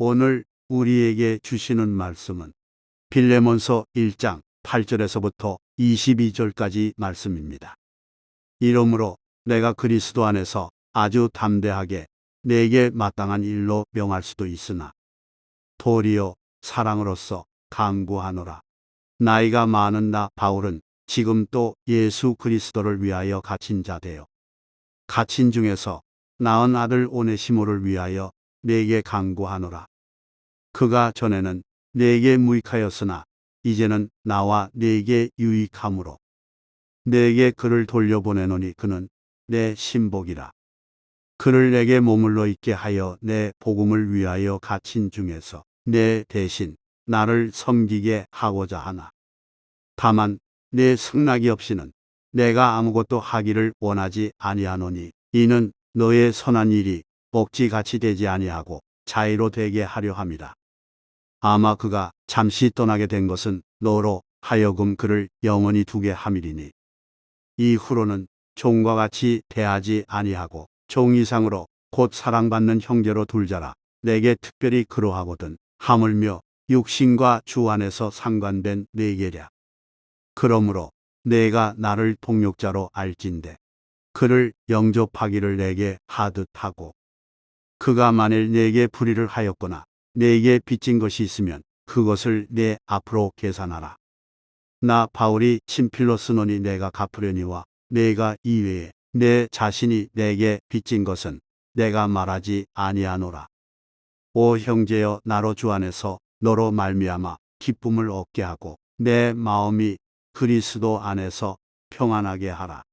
오늘 우리에게 주시는 말씀은 빌레몬서 1장 8절에서부터 22절까지 말씀입니다. 이러므로 내가 그리스도 안에서 아주 담대하게 내게 마땅한 일로 명할 수도 있으나 도리어 사랑으로서 강구하노라. 나이가 많은 나 바울은 지금 또 예수 그리스도를 위하여 갇힌 자 되어 갇힌 중에서 낳은 아들 오네시모를 위하여 내게 강구하노라. 그가 전에는 내게 무익하였으나 이제는 나와 내게 유익함으로 내게 그를 돌려보내노니 그는 내 신복이라. 그를 내게 머물러 있게 하여 내 복음을 위하여 갇힌 중에서 내 대신 나를 섬기게 하고자 하나. 다만 내 승낙이 없이는 내가 아무것도 하기를 원하지 아니하노니 이는 너의 선한 일이 억지같이 되지 아니하고 자의로 되게 하려 함이라. 아마 그가 잠시 떠나게 된 것은 너로 하여금 그를 영원히 두게 함이리니 이후로는 종과 같이 대하지 아니하고 종 이상으로 곧 사랑받는 형제로 둘자라. 내게 특별히 그러하거든 하물며 육신과 주 안에서 상관된 내게랴. 그러므로 내가 나를 동력자로 알진대 그를 영접하기를 내게 하듯 하고 그가 만일 내게 불의를 하였거나 내게 빚진 것이 있으면 그것을 내 앞으로 계산하라. 나 바울이 친필로 쓰노니 내가 갚으려니와 내가 이외에 내 자신이 내게 빚진 것은 내가 말하지 아니하노라. 오 형제여, 나로 주 안에서 너로 말미암아 기쁨을 얻게 하고 내 마음이 그리스도 안에서 평안하게 하라.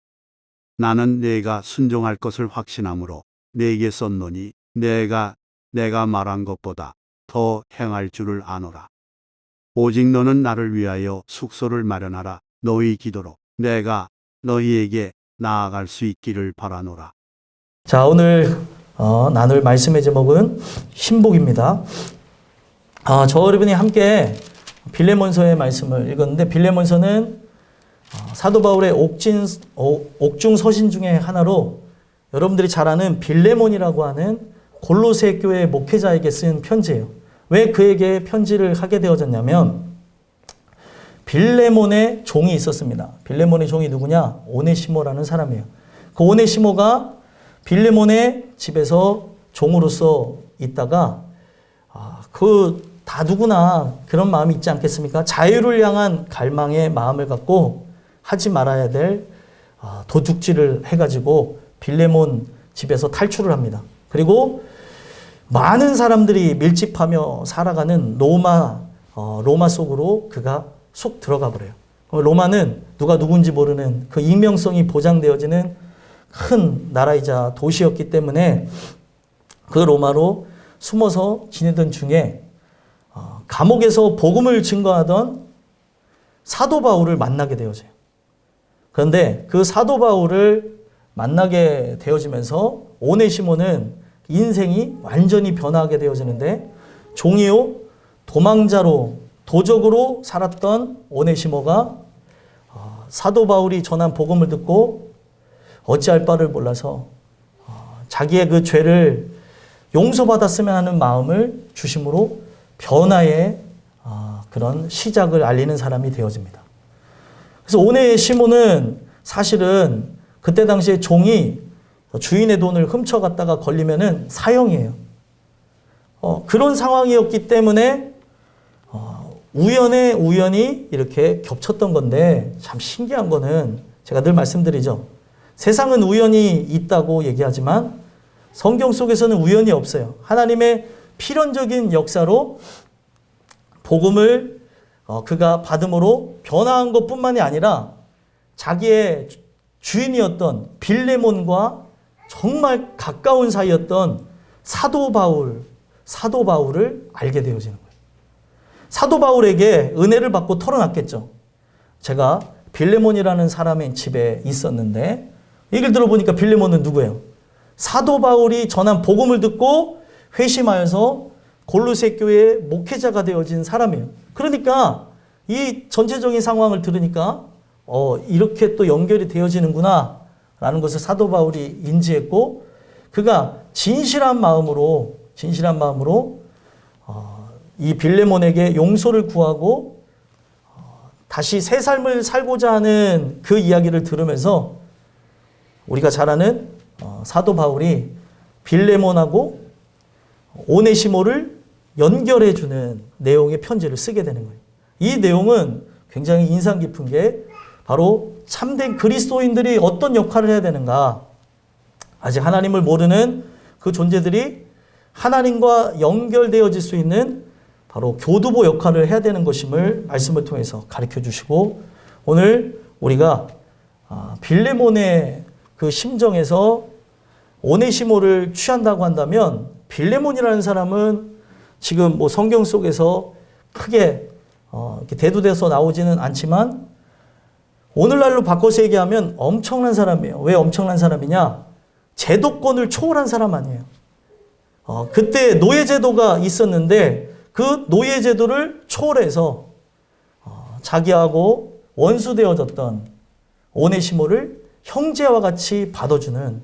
나는 내가 순종할 것을 확신함으로 내게 썼노니 내가 말한 것보다 더 행할 줄을 아노라. 오직 너는 나를 위하여 숙소를 마련하라. 너희 기도로 내가 너희에게 나아갈 수 있기를 바라노라. 자, 오늘 나눌 말씀의 제목은 신복입니다. 저와 여러분이 함께 빌레몬서의 말씀을 읽었는데, 빌레몬서는 사도 바울의 옥중 서신 중에 하나로 여러분들이 잘 아는 빌레몬이라고 하는 골로새 교회 목회자에게 쓴 편지예요. 왜 그에게 편지를 하게 되어졌냐면, 빌레몬의 종이 있었습니다. 빌레몬의 종이 누구냐? 오네시모라는 사람이에요. 그 오네시모가 빌레몬의 집에서 종으로서 있다가 다 누구나 그런 마음이 있지 않겠습니까? 자유를 향한 갈망의 마음을 갖고 하지 말아야 될 도둑질을 해가지고 빌레몬 집에서 탈출을 합니다. 그리고 많은 사람들이 밀집하며 살아가는 로마 속으로 그가 쏙 들어가 버려요. 로마는 누가 누군지 모르는 그 익명성이 보장되어지는 큰 나라이자 도시였기 때문에 그 로마로 숨어서 지내던 중에 감옥에서 복음을 증거하던 사도 바울을 만나게 되어져요. 그런데 그 사도 바울을 만나게 되어지면서 오네시모는 인생이 완전히 변화하게 되어지는데, 종이요 도망자로 도적으로 살았던 오네시모가 사도 바울이 전한 복음을 듣고 어찌할 바를 몰라서 자기의 그 죄를 용서받았으면 하는 마음을 주심으로 변화의 그런 시작을 알리는 사람이 되어집니다. 그래서 오네시모는 사실은 그때 당시에 종이 주인의 돈을 훔쳐갔다가 걸리면은 사형이에요. 그런 상황이었기 때문에 우연히 이렇게 겹쳤던 건데, 참 신기한 거는 제가 늘 말씀드리죠. 세상은 우연이 있다고 얘기하지만 성경 속에서는 우연이 없어요. 하나님의 필연적인 역사로 복음을 그가 받음으로 변화한 것뿐만이 아니라 자기의 주인이었던 빌레몬과 정말 가까운 사이였던 사도 바울을 알게 되어지는 거예요. 사도 바울에게 은혜를 받고 털어놨겠죠. 제가 빌레몬이라는 사람의 집에 있었는데, 얘기를 들어보니까 빌레몬은 누구예요? 사도 바울이 전한 복음을 듣고 회심하여서 골로새 교회의 목회자가 되어진 사람이에요. 그러니까 이 전체적인 상황을 들으니까 이렇게 또 연결이 되어지는구나 라는 것을 사도 바울이 인지했고, 그가 진실한 마음으로 이 빌레몬에게 용서를 구하고 다시 새 삶을 살고자 하는 그 이야기를 들으면서 우리가 잘 아는 사도 바울이 빌레몬하고 오네시모를 연결해주는 내용의 편지를 쓰게 되는 거예요. 이 내용은 굉장히 인상 깊은 게 바로 참된 그리스도인들이 어떤 역할을 해야 되는가. 아직 하나님을 모르는 그 존재들이 하나님과 연결되어질 수 있는 바로 교두보 역할을 해야 되는 것임을 말씀을 통해서 가르쳐 주시고, 오늘 우리가 빌레몬의 그 심정에서 오네시모를 취한다고 한다면, 빌레몬이라는 사람은 지금 뭐 성경 속에서 크게 이렇게 대두돼서 나오지는 않지만 오늘날로 바꿔서 얘기하면 엄청난 사람이에요. 왜 엄청난 사람이냐? 제도권을 초월한 사람 아니에요. 그때 노예제도가 있었는데 그 노예제도를 초월해서 자기하고 원수되어졌던 오네시모를 형제와 같이 받아주는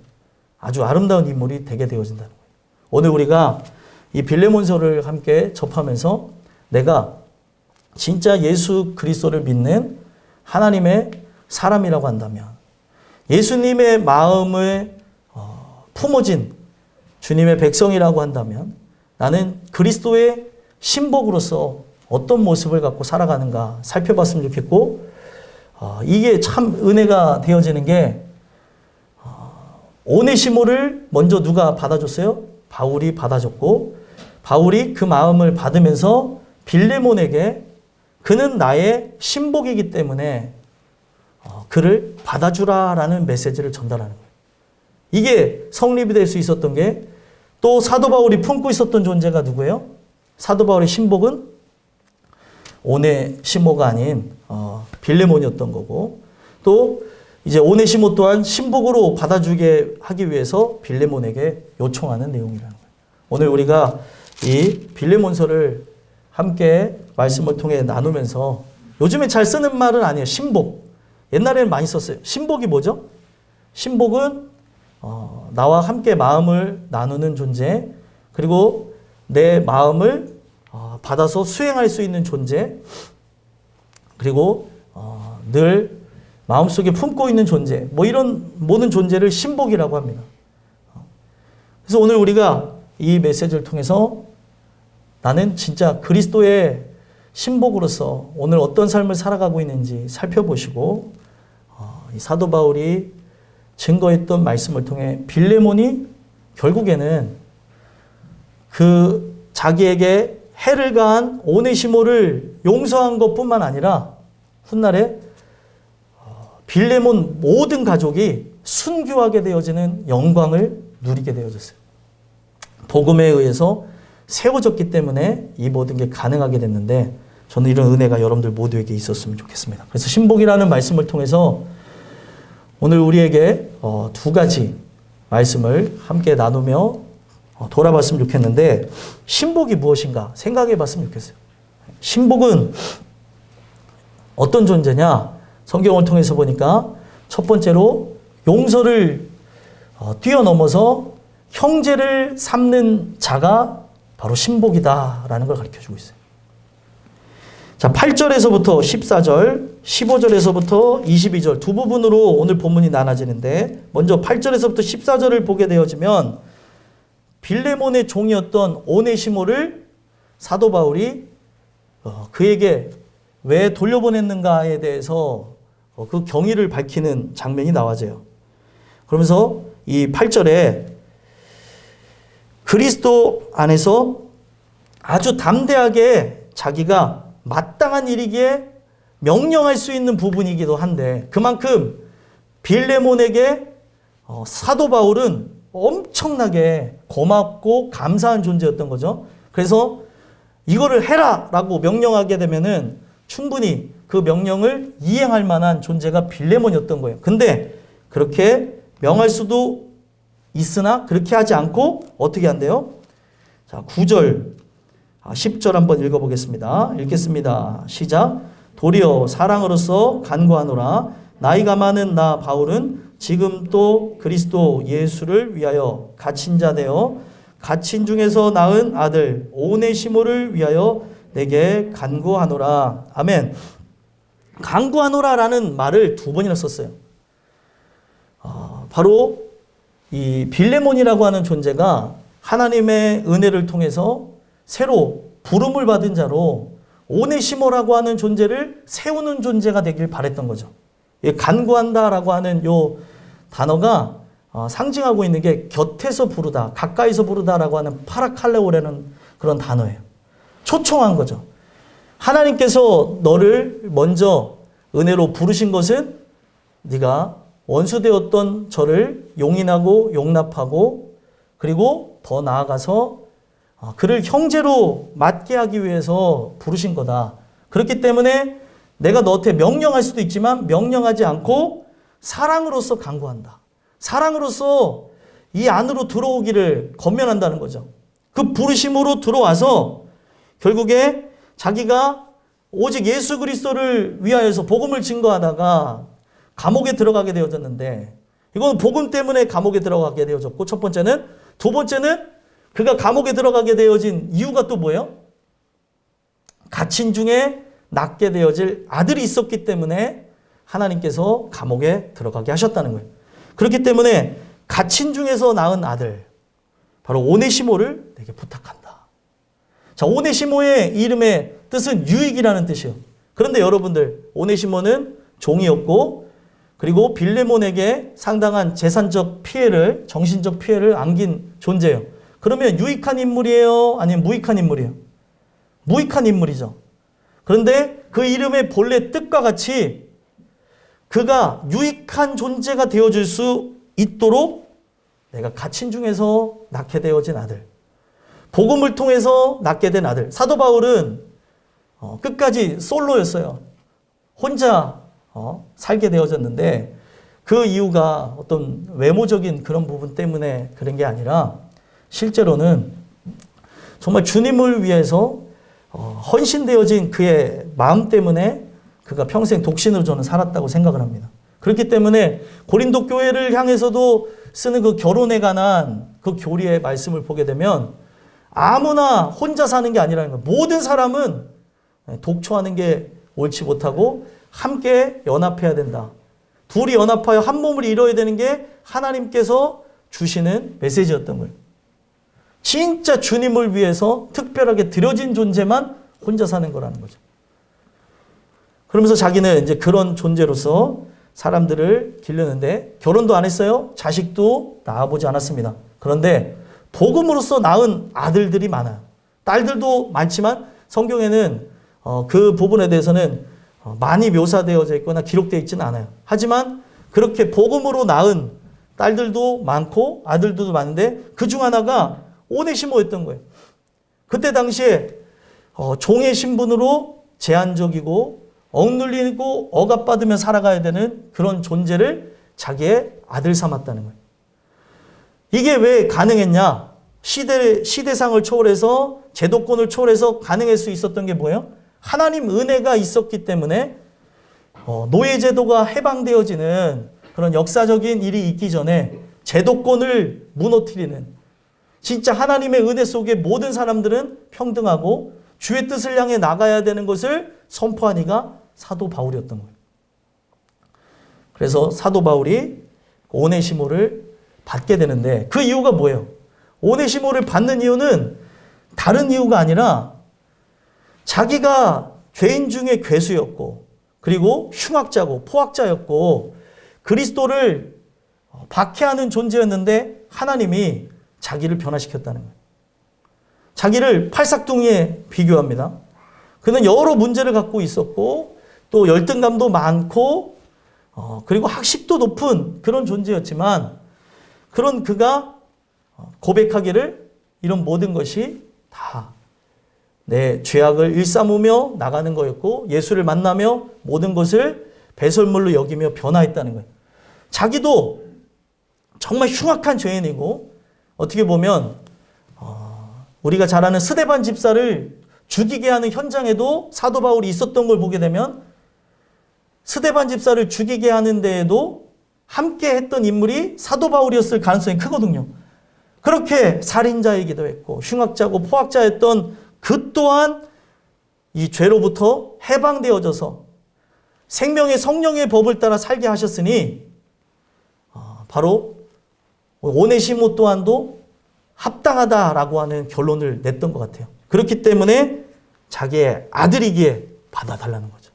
아주 아름다운 인물이 되게 되어진다는 거예요. 오늘 우리가 이 빌레몬서를 함께 접하면서 내가 진짜 예수 그리스도를 믿는 하나님의 사람이라고 한다면, 예수님의 마음을 품어진 주님의 백성이라고 한다면, 나는 그리스도의 신복으로서 어떤 모습을 갖고 살아가는가 살펴봤으면 좋겠고, 이게 참 은혜가 되어지는 게, 오네시모를 먼저 누가 받아줬어요? 바울이 받아줬고, 바울이 그 마음을 받으면서 빌레몬에게 그는 나의 신복이기 때문에 그를 받아주라라는 메시지를 전달하는 거예요. 이게 성립이 될 수 있었던 게, 또 사도 바울이 품고 있었던 존재가 누구예요? 사도 바울의 신복은 오네시모가 아닌 빌레몬이었던 거고, 또 이제 오네시모 또한 신복으로 받아주게 하기 위해서 빌레몬에게 요청하는 내용이라는 거예요. 오늘 우리가 이 빌레몬서를 함께 말씀을 통해 나누면서, 요즘에 잘 쓰는 말은 아니에요. 신복. 옛날에는 많이 썼어요. 신복이 뭐죠? 신복은 나와 함께 마음을 나누는 존재, 그리고 내 마음을 받아서 수행할 수 있는 존재, 그리고 늘 마음속에 품고 있는 존재, 뭐 이런 모든 존재를 신복이라고 합니다. 그래서 오늘 우리가 이 메시지를 통해서 나는 진짜 그리스도의 신복으로서 오늘 어떤 삶을 살아가고 있는지 살펴보시고, 이 사도 바울이 증거했던 말씀을 통해 빌레몬이 결국에는 그 자기에게 해를 가한 오네시모를 용서한 것뿐만 아니라 훗날에 빌레몬 모든 가족이 순교하게 되어지는 영광을 누리게 되어졌어요. 복음에 의해서 세워졌기 때문에 이 모든 게 가능하게 됐는데, 저는 이런 은혜가 여러분들 모두에게 있었으면 좋겠습니다. 그래서 신복이라는 말씀을 통해서 오늘 우리에게 두 가지 말씀을 함께 나누며 돌아봤으면 좋겠는데, 신복이 무엇인가 생각해 봤으면 좋겠어요. 신복은 어떤 존재냐? 성경을 통해서 보니까 첫 번째로 용서를 뛰어넘어서 형제를 삼는 자가 바로 신복이다라는 걸 가르쳐주고 있어요. 자, 8절에서부터 14절, 15절에서부터 22절 두 부분으로 오늘 본문이 나눠지는데, 먼저 8절에서부터 14절을 보게 되어지면 빌레몬의 종이었던 오네시모를 사도 바울이 그에게 왜 돌려보냈는가에 대해서 그 경위를 밝히는 장면이 나와져요. 그러면서 이 8절에 그리스도 안에서 아주 담대하게 자기가 마땅한 일이기에 명령할 수 있는 부분이기도 한데, 그만큼 빌레몬에게 사도 바울은 엄청나게 고맙고 감사한 존재였던 거죠. 그래서 이거를 해라 라고 명령하게 되면은 충분히 그 명령을 이행할 만한 존재가 빌레몬이었던 거예요. 근데 그렇게 명할 수도 있으나 그렇게 하지 않고 어떻게 한대요? 자, 9절, 10절 한번 읽어보겠습니다. 읽겠습니다. 시작. 도리어 사랑으로서 간구하노라. 나이가 많은 나 바울은 지금 또 그리스도 예수를 위하여 갇힌 자 되어 갇힌 중에서 낳은 아들 오네시모를 위하여 내게 간구하노라. 아멘. 간구하노라라는 말을 두 번이나 썼어요. 바로 이 빌레몬이라고 하는 존재가 하나님의 은혜를 통해서 새로 부름을 받은 자로 오네시모라고 하는 존재를 세우는 존재가 되길 바랬던 거죠. 간구한다라고 하는 요 단어가 상징하고 있는 게 곁에서 부르다, 가까이서 부르다라고 하는 파라칼레오라는 그런 단어예요. 초청한 거죠. 하나님께서 너를 먼저 은혜로 부르신 것은 네가 원수되었던 저를 용인하고 용납하고 그리고 더 나아가서 그를 형제로 맞게 하기 위해서 부르신 거다. 그렇기 때문에 내가 너한테 명령할 수도 있지만 명령하지 않고 사랑으로서 간구한다. 사랑으로서 이 안으로 들어오기를 권면한다는 거죠. 그 부르심으로 들어와서 결국에 자기가 오직 예수 그리스도를 위하여서 복음을 증거하다가 감옥에 들어가게 되어졌는데 이건 복음 때문에 감옥에 들어가게 되어졌고 첫 번째는 두 번째는 그가 감옥에 들어가게 되어진 이유가 또 뭐예요? 갇힌 중에 낳게 되어질 아들이 있었기 때문에 하나님께서 감옥에 들어가게 하셨다는 거예요. 그렇기 때문에 갇힌 중에서 낳은 아들 바로 오네시모를 내게 부탁한다. 자, 오네시모의 이름의 뜻은 유익이라는 뜻이에요. 그런데 여러분들 오네시모는 종이었고 그리고 빌레몬에게 상당한 재산적 피해를 정신적 피해를 안긴 존재예요. 그러면 유익한 인물이에요? 아니면 무익한 인물이에요? 무익한 인물이죠. 그런데 그 이름의 본래 뜻과 같이 그가 유익한 존재가 되어줄 수 있도록 내가 갇힌 중에서 낳게 되어진 아들, 복음을 통해서 낳게 된 아들. 사도 바울은 끝까지 솔로였어요. 혼자 살게 되어졌는데 그 이유가 어떤 외모적인 그런 부분 때문에 그런 게 아니라 실제로는 정말 주님을 위해서 헌신되어진 그의 마음 때문에 그가 평생 독신으로 저는 살았다고 생각을 합니다. 그렇기 때문에 고린도 교회를 향해서도 쓰는 그 결혼에 관한 그 교리의 말씀을 보게 되면 아무나 혼자 사는 게 아니라는 거예요. 모든 사람은 독초하는 게 옳지 못하고 함께 연합해야 된다. 둘이 연합하여 한 몸을 이뤄야 되는 게 하나님께서 주시는 메시지였던 거예요. 진짜 주님을 위해서 특별하게 드려진 존재만 혼자 사는 거라는 거죠. 그러면서 자기는 이제 그런 존재로서 사람들을 기르는데 결혼도 안 했어요. 자식도 낳아보지 않았습니다. 그런데 복음으로서 낳은 아들들이 많아요. 딸들도 많지만 성경에는 그 부분에 대해서는 많이 묘사되어져 있거나 기록되어 있지는 않아요. 하지만 그렇게 복음으로 낳은 딸들도 많고 아들들도 많은데 그중 하나가 오네시모였던 거예요. 그때 당시에 종의 신분으로 제한적이고 억눌리고 억압받으며 살아가야 되는 그런 존재를 자기의 아들 삼았다는 거예요. 이게 왜 가능했냐? 시대상을 초월해서 제도권을 초월해서 가능할 수 있었던 게 뭐예요? 하나님 은혜가 있었기 때문에 노예제도가 해방되어지는 그런 역사적인 일이 있기 전에 제도권을 무너뜨리는 진짜 하나님의 은혜 속에 모든 사람들은 평등하고 주의 뜻을 향해 나가야 되는 것을 선포한 이가 사도 바울이었던 거예요. 그래서 사도 바울이 오네시모를 받게 되는데 그 이유가 뭐예요? 오네시모를 받는 이유는 다른 이유가 아니라 자기가 죄인 중에 괴수였고 그리고 흉악자고 포악자였고 그리스도를 박해하는 존재였는데 하나님이 자기를 변화시켰다는 거예요. 자기를 팔싹둥이에 비교합니다. 그는 여러 문제를 갖고 있었고 또 열등감도 많고 그리고 학식도 높은 그런 존재였지만 그런 그가 고백하기를 이런 모든 것이 다 내 죄악을 일삼으며 나가는 거였고 예수를 만나며 모든 것을 배설물로 여기며 변화했다는 거예요. 자기도 정말 흉악한 죄인이고 어떻게 보면 우리가 잘 아는 스데반 집사를 죽이게 하는 현장에도 사도 바울이 있었던 걸 보게 되면 스데반 집사를 죽이게 하는 데에도 함께 했던 인물이 사도 바울이었을 가능성이 크거든요. 그렇게 살인자이기도 했고 흉악자고 포악자였던 그 또한 이 죄로부터 해방되어져서 생명의 성령의 법을 따라 살게 하셨으니 바로 오네시모 또한도 합당하다라고 하는 결론을 냈던 것 같아요. 그렇기 때문에 자기의 아들이기에 받아달라는 거죠.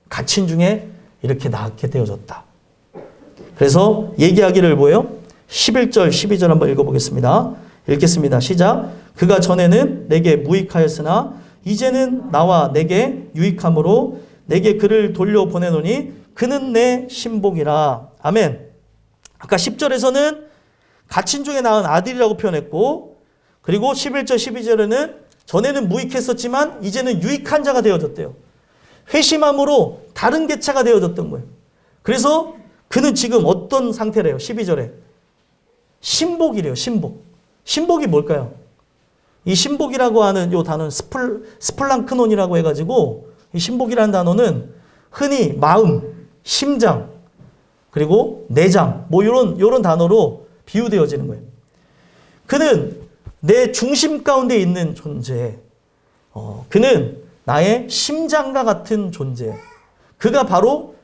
갇힌 중에 이렇게 낳게 되어졌다. 그래서 얘기하기를 뭐예요? 11절, 12절 한번 읽어보겠습니다. 읽겠습니다. 시작. 그가 전에는 내게 무익하였으나 이제는 나와 내게 유익함으로 내게 그를 돌려보내노니 그는 내 신복이라. 아멘. 아까 10절에서는 갇힌 중에 낳은 아들이라고 표현했고, 그리고 11절, 12절에는 전에는 무익했었지만 이제는 유익한 자가 되어졌대요. 회심함으로 다른 개체가 되어졌던 거예요. 그래서 그는 지금 어떤 상태래요? 12절에. 신복이래요. 신복. 신복이 뭘까요? 이 신복이라고 하는 이 단어는 스플랑크논이라고 해가지고 이 신복이라는 단어는 흔히 마음, 심장, 그리고 내장 뭐 이런 단어로 비유되어지는 거예요. 그는 내 중심 가운데 있는 존재. 그는 나의 심장과 같은 존재. 그가 바로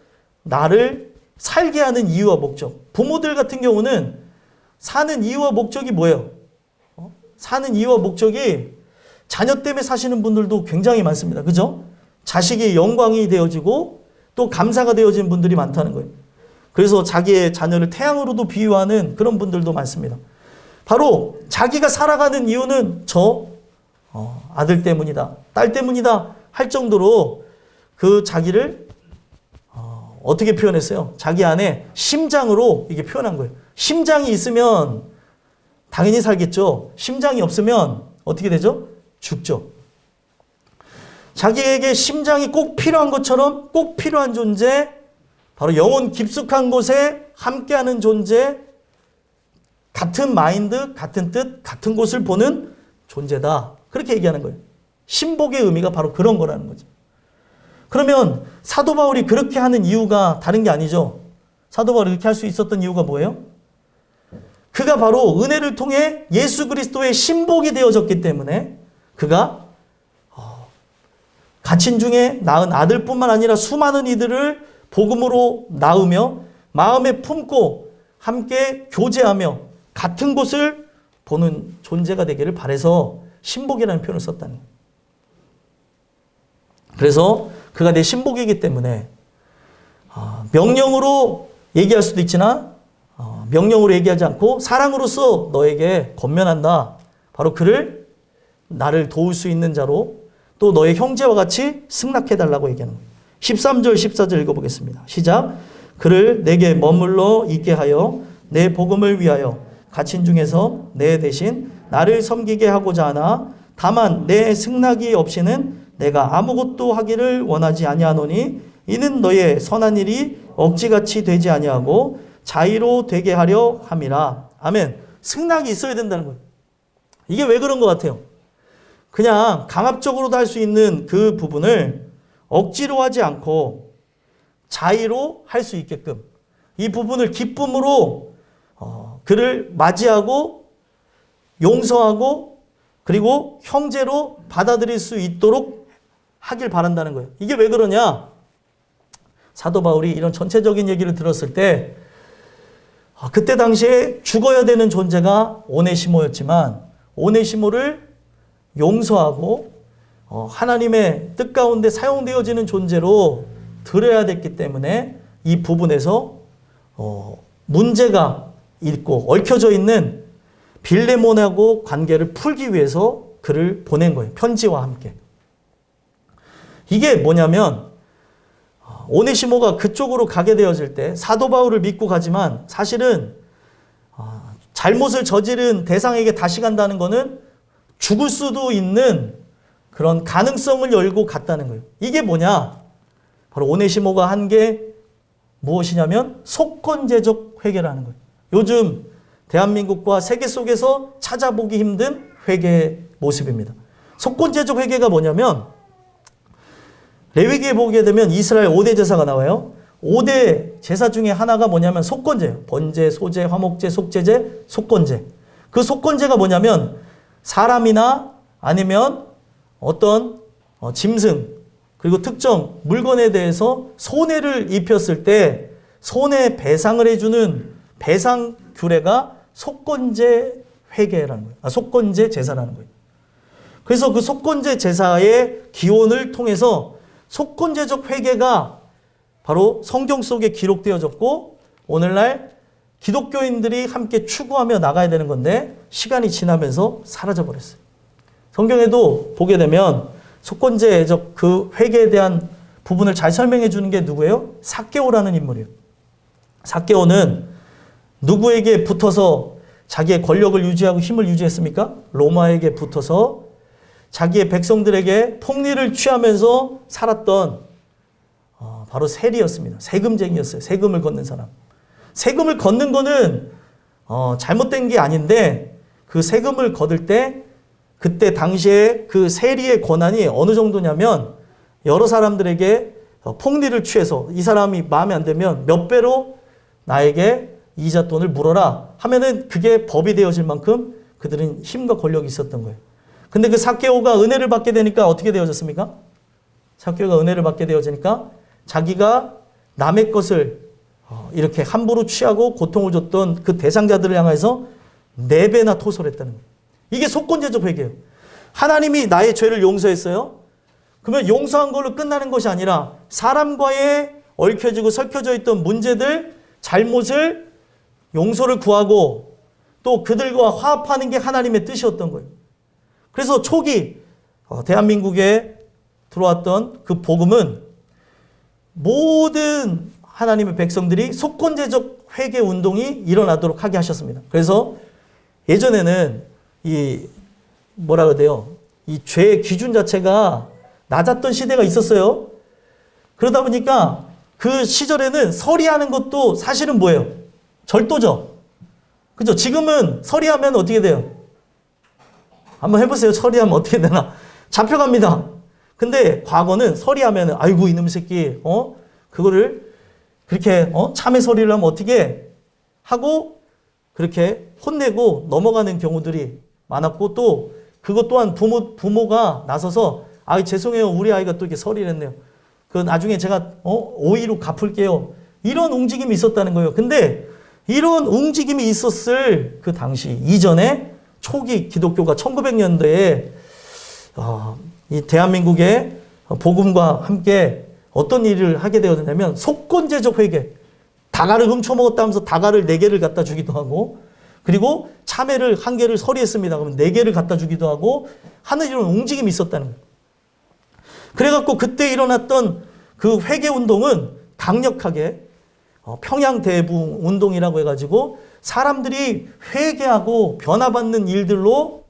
나를 살게 하는 이유와 목적. 부모들 같은 경우는 사는 이유와 목적이 뭐예요? 사는 이유와 목적이 자녀 때문에 사시는 분들도 굉장히 많습니다. 그죠? 자식이 영광이 되어지고 또 감사가 되어지는 분들이 많다는 거예요. 그래서 자기의 자녀를 태양으로도 비유하는 그런 분들도 많습니다. 바로 자기가 살아가는 이유는 아들 때문이다, 딸 때문이다 할 정도로 그 자기를 어떻게 표현했어요? 자기 안에 심장으로 이게 표현한 거예요. 심장이 있으면 당연히 살겠죠. 심장이 없으면 어떻게 되죠? 죽죠. 자기에게 심장이 꼭 필요한 것처럼 꼭 필요한 존재, 바로 영혼 깊숙한 곳에 함께하는 존재, 같은 마인드, 같은 뜻, 같은 곳을 보는 존재다. 그렇게 얘기하는 거예요. 신복의 의미가 바로 그런 거라는 거죠. 그러면 사도 바울이 그렇게 하는 이유가 다른 게 아니죠. 사도 바울이 그렇게 할 수 있었던 이유가 뭐예요? 그가 바로 은혜를 통해 예수 그리스도의 신복이 되어졌기 때문에 그가 갇힌 중에 낳은 아들뿐만 아니라 수많은 이들을 복음으로 낳으며 마음에 품고 함께 교제하며 같은 곳을 보는 존재가 되기를 바라서 신복이라는 표현을 썼다는 거예요. 그래서 그가 내 신복이기 때문에 명령으로 얘기할 수도 있지만 명령으로 얘기하지 않고 사랑으로서 너에게 권면한다. 바로 그를 나를 도울 수 있는 자로 또 너의 형제와 같이 승낙해달라고 얘기하는 거예요. 13절 14절 읽어보겠습니다. 시작. 그를 내게 머물러 있게 하여 내 복음을 위하여 갇힌 중에서 내 대신 나를 섬기게 하고자 하나 다만 내 승낙이 없이는 내가 아무것도 하기를 원하지 아니하노니 이는 너의 선한 일이 억지같이 되지 아니하고 자의로 되게 하려 함이라. 아멘. 승낙이 있어야 된다는 거예요. 이게 왜 그런 것 같아요? 그냥 강압적으로도 할 수 있는 그 부분을 억지로 하지 않고 자의로 할 수 있게끔 이 부분을 기쁨으로 그를 맞이하고 용서하고 그리고 형제로 받아들일 수 있도록 하길 바란다는 거예요. 이게 왜 그러냐? 사도 바울이 이런 전체적인 얘기를 들었을 때 그때 당시에 죽어야 되는 존재가 오네시모였지만 오네시모를 용서하고 하나님의 뜻 가운데 사용되어지는 존재로 드려야 됐기 때문에 이 부분에서 문제가 있고 얽혀져 있는 빌레몬하고 관계를 풀기 위해서 그를 보낸 거예요. 편지와 함께. 이게 뭐냐면 오네시모가 그쪽으로 가게 되어질 때 사도 바울을 믿고 가지만 사실은 잘못을 저지른 대상에게 다시 간다는 것은 죽을 수도 있는 그런 가능성을 열고 갔다는 거예요. 이게 뭐냐? 바로 오네시모가 한 게 무엇이냐면 속건제적 회개라는 거예요. 요즘 대한민국과 세계 속에서 찾아보기 힘든 회개의 모습입니다. 속건제적 회개가 뭐냐면 레위기에 보게 되면 이스라엘 5대 제사가 나와요. 5대 제사 중에 하나가 뭐냐면 속건제예요. 번제, 소제, 화목제, 속제제, 속건제. 그 속건제가 뭐냐면 사람이나 아니면 어떤 짐승 그리고 특정 물건에 대해서 손해를 입혔을 때 손해 배상을 해주는 배상 규례가 속건제 회계라는 거예요. 속건제 제사라는 거예요. 그래서 그 속건제 제사의 기원을 통해서 속건제적 회계가 바로 성경 속에 기록되어졌고 오늘날 기독교인들이 함께 추구하며 나가야 되는 건데 시간이 지나면서 사라져 버렸어요. 성경에도 보게 되면 속건제적 그 회계에 대한 부분을 잘 설명해 주는 게 누구예요? 삭개오라는 인물이에요. 삭개오는 누구에게 붙어서 자기의 권력을 유지하고 힘을 유지했습니까? 로마에게 붙어서 자기의 백성들에게 폭리를 취하면서 살았던 바로 세리였습니다. 세금쟁이였어요. 세금을 걷는 사람. 세금을 걷는 거는 잘못된 게 아닌데 그 세금을 거둘 때 그때 당시에 그 세리의 권한이 어느 정도냐면 여러 사람들에게 폭리를 취해서 이 사람이 마음에 안 들면 몇 배로 나에게 이자 돈을 물어라 하면은 그게 법이 되어질 만큼 그들은 힘과 권력이 있었던 거예요. 근데 그 삭개오가 은혜를 받게 되니까 어떻게 되어졌습니까? 삭개오가 은혜를 받게 되어지니까 자기가 남의 것을 이렇게 함부로 취하고 고통을 줬던 그 대상자들을 향해서 4배나 토설했다는 거예요. 이게 속건제적 회개예요. 하나님이 나의 죄를 용서했어요. 그러면 용서한 걸로 끝나는 것이 아니라 사람과의 얽혀지고 설켜져 있던 문제들, 잘못을 용서를 구하고 또 그들과 화합하는 게 하나님의 뜻이었던 거예요. 그래서 초기 대한민국에 들어왔던 그 복음은 모든 하나님의 백성들이 속건제적 회개 운동이 일어나도록 하게 하셨습니다. 그래서 예전에는 이 죄의 기준 자체가 낮았던 시대가 있었어요. 그러다 보니까 그 시절에는 서리하는 것도 사실은 뭐예요? 절도죠. 그죠? 지금은 서리하면 어떻게 돼요? 한번 해보세요. 서리하면 어떻게 되나? 잡혀갑니다. 근데 과거는 서리하면 아이고 이놈 새끼 그거를 그렇게 참회 서리를 하면 어떻게 하고 그렇게 혼내고 넘어가는 경우들이 많았고 또 그것 또한 부모가 나서서 죄송해요. 우리 아이가 또 이렇게 서리를 했네요. 그 나중에 제가 오이로 갚을게요. 이런 움직임이 있었다는 거예요. 근데 이런 움직임이 있었을 그 당시 이전에 초기 기독교가 1900년대에 이 대한민국의 복음과 함께 어떤 일을 하게 되었냐면 속건제적 회개. 다가를 훔쳐먹었다면서 다가를 4개를 갖다 주기도 하고 그리고 참외를 1개를 서리했습니다. 그러면 4개를 갖다 주기도 하고 하는 이런 움직임이 있었다는 거예요. 그래갖고 그때 일어났던 그 회개 운동은 강력하게 평양대부 운동이라고 해가지고 사람들이 회개하고 변화받는 일들로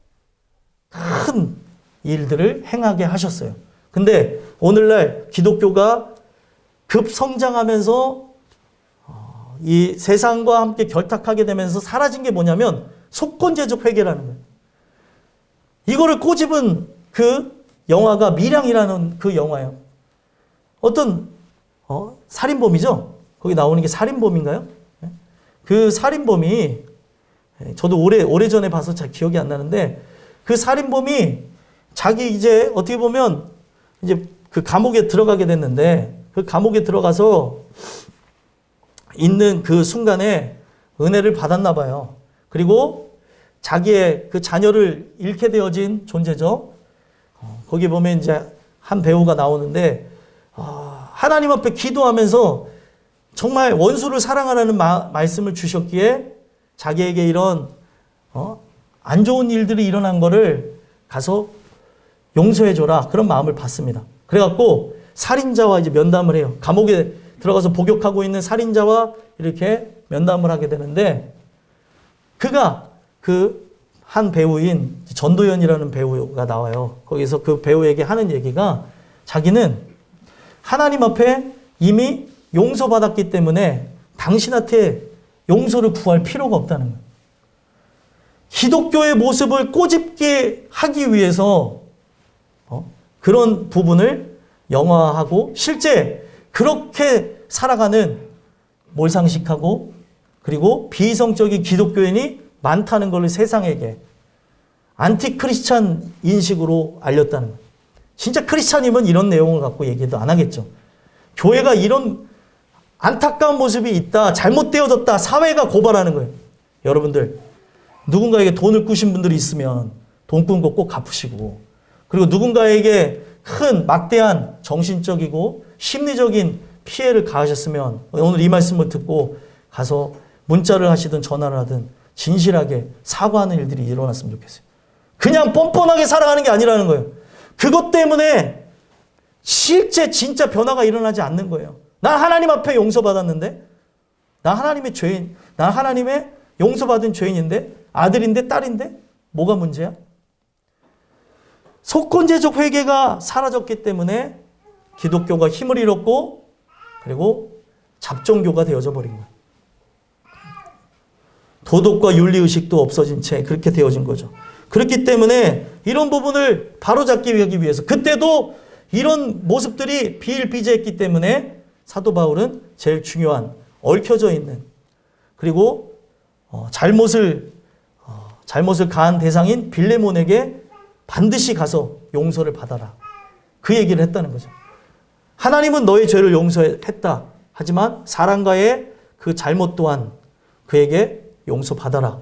큰 일들을 행하게 하셨어요. 근데 오늘날 기독교가 급성장하면서 이 세상과 함께 결탁하게 되면서 사라진 게 뭐냐면 속건제적 회개라는 거예요. 이거를 꼬집은 그 영화가 밀양이라는 그 영화예요. 어떤 살인범이죠. 거기 나오는 게 살인범인가요? 그 살인범이 저도 오래전에 봐서 잘 기억이 안 나는데 그 살인범이 자기 이제 어떻게 보면 이제 그 감옥에 들어가게 됐는데 그 감옥에 들어가서 있는 그 순간에 은혜를 받았나 봐요. 그리고 자기의 그 자녀를 잃게 되어진 존재죠. 거기 보면 이제 한 배우가 나오는데 하나님 앞에 기도하면서 정말 원수를 사랑하라는 말씀을 주셨기에 자기에게 이런 안 좋은 일들이 일어난 거를 가서 용서해줘라 그런 마음을 받습니다. 그래갖고 살인자와 이제 면담을 해요. 감옥에 들어가서 복역하고 있는 살인자와 이렇게 면담을 하게 되는데 그가 그 한 배우인 전도연이라는 배우가 나와요. 거기서 그 배우에게 하는 얘기가 자기는 하나님 앞에 이미 용서받았기 때문에 당신한테 용서를 구할 필요가 없다는 거예요. 기독교의 모습을 꼬집게 하기 위해서 그런 부분을 영화하고 실제 그렇게 살아가는 몰상식하고 그리고 비이성적인 기독교인이 많다는 걸 세상에게 안티크리스찬 인식으로 알렸다는 거예요. 진짜 크리스찬이면 이런 내용을 갖고 얘기도 안 하겠죠. 교회가 이런 안타까운 모습이 있다, 잘못되어졌다, 사회가 고발하는 거예요. 여러분들, 누군가에게 돈을 꾸신 분들이 있으면 돈 꾼 거 꼭 갚으시고, 그리고 누군가에게 큰 막대한 정신적이고 심리적인 피해를 가하셨으면 오늘 이 말씀을 듣고 가서 문자를 하시든 전화를 하든 진실하게 사과하는 일들이 일어났으면 좋겠어요. 그냥 뻔뻔하게 살아가는 게 아니라는 거예요. 그것 때문에 실제 진짜 변화가 일어나지 않는 거예요. 난 하나님 앞에 용서받았는데, 난 하나님의 죄인, 난 하나님의 용서받은 죄인인데, 아들인데, 딸인데, 뭐가 문제야? 속건제적 회개가 사라졌기 때문에 기독교가 힘을 잃었고, 그리고 잡종교가 되어져 버린 거예요. 도덕과 윤리의식도 없어진 채 그렇게 되어진 거죠. 그렇기 때문에 이런 부분을 바로잡기 위해서, 그때도 이런 모습들이 비일비재했기 때문에 사도 바울은 제일 중요한 얽혀져 있는, 그리고 잘못을 가한 대상인 빌레몬에게 반드시 가서 용서를 받아라, 그 얘기를 했다는 거죠. 하나님은 너의 죄를 용서했다. 하지만 사람과의 그 잘못 또한 그에게 용서받아라.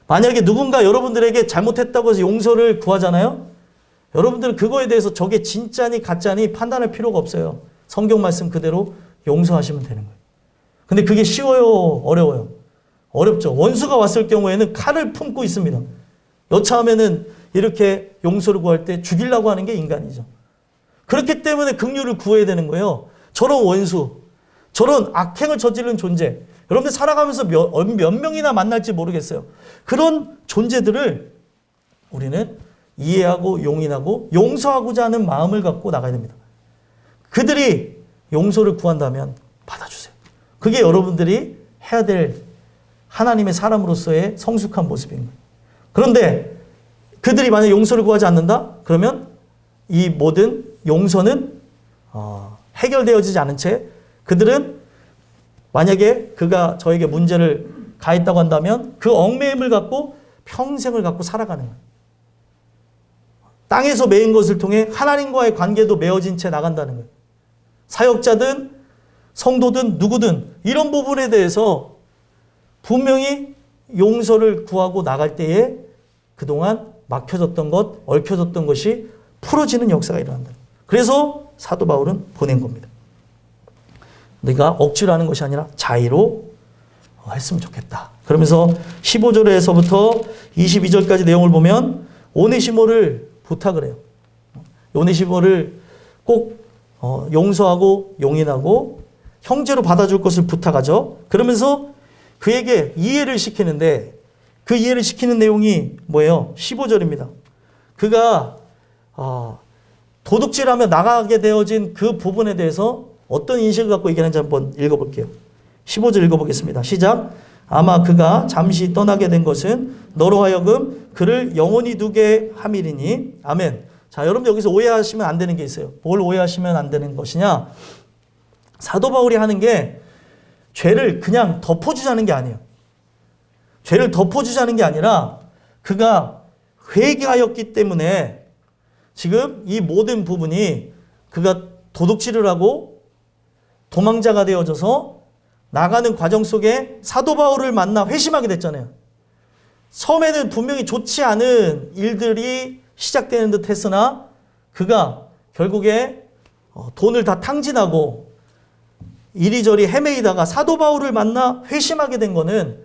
만약에 누군가 여러분들에게 잘못했다고 해서 용서를 구하잖아요. 여러분들은 그거에 대해서 저게 진짜니 가짜니 판단할 필요가 없어요. 성경 말씀 그대로 용서하시면 되는 거예요. 근데 그게 쉬워요? 어려워요? 어렵죠. 원수가 왔을 경우에는 칼을 품고 있습니다. 여차하면은 이렇게 용서를 구할 때 죽이려고 하는 게 인간이죠. 그렇기 때문에 긍휼을 구해야 되는 거예요. 저런 원수, 저런 악행을 저지른 존재, 여러분들 살아가면서 몇 명이나 만날지 모르겠어요. 그런 존재들을 우리는 이해하고 용인하고 용서하고자 하는 마음을 갖고 나가야 됩니다. 그들이 용서를 구한다면 받아주세요. 그게 여러분들이 해야 될 하나님의 사람으로서의 성숙한 모습인 거예요. 그런데 그들이 만약 용서를 구하지 않는다? 그러면 이 모든 용서는 해결되어지지 않은 채 그들은 만약에 그가 저에게 문제를 가했다고 한다면 그 얽매임을 갖고 평생을 갖고 살아가는 거예요. 땅에서 매인 것을 통해 하나님과의 관계도 매어진 채 나간다는 거예요. 사역자든 성도든 누구든 이런 부분에 대해서 분명히 용서를 구하고 나갈 때에 그동안 막혀졌던 것, 얽혀졌던 것이 풀어지는 역사가 일어난다. 그래서 사도 바울은 보낸 겁니다. 네가 억지로 하는 것이 아니라 자의로 했으면 좋겠다. 그러면서 15절에서부터 22절까지 내용을 보면 오네시모를 부탁을 해요. 오네시모를 꼭 용서하고 용인하고 형제로 받아줄 것을 부탁하죠. 그러면서 그에게 이해를 시키는데 그 이해를 시키는 내용이 뭐예요? 15절입니다. 그가 도둑질하며 나가게 되어진 그 부분에 대해서 어떤 인식을 갖고 얘기하는지 한번 읽어볼게요. 15절 읽어보겠습니다. 시작. 아마 그가 잠시 떠나게 된 것은 너로 하여금 그를 영원히 두게 함이리니. 아멘. 자, 여러분 여기서 오해하시면 안 되는 게 있어요. 뭘 오해하시면 안 되는 것이냐? 사도 바울이 하는 게 죄를 그냥 덮어주자는 게 아니에요. 죄를 덮어주자는 게 아니라 그가 회개하였기 때문에 지금 이 모든 부분이 그가 도둑질을 하고 도망자가 되어져서 나가는 과정 속에 사도 바울을 만나 회심하게 됐잖아요. 처음에는 분명히 좋지 않은 일들이 시작되는 듯 했으나 그가 결국에 돈을 다 탕진하고 이리저리 헤매이다가 사도 바울을 만나 회심하게 된 거는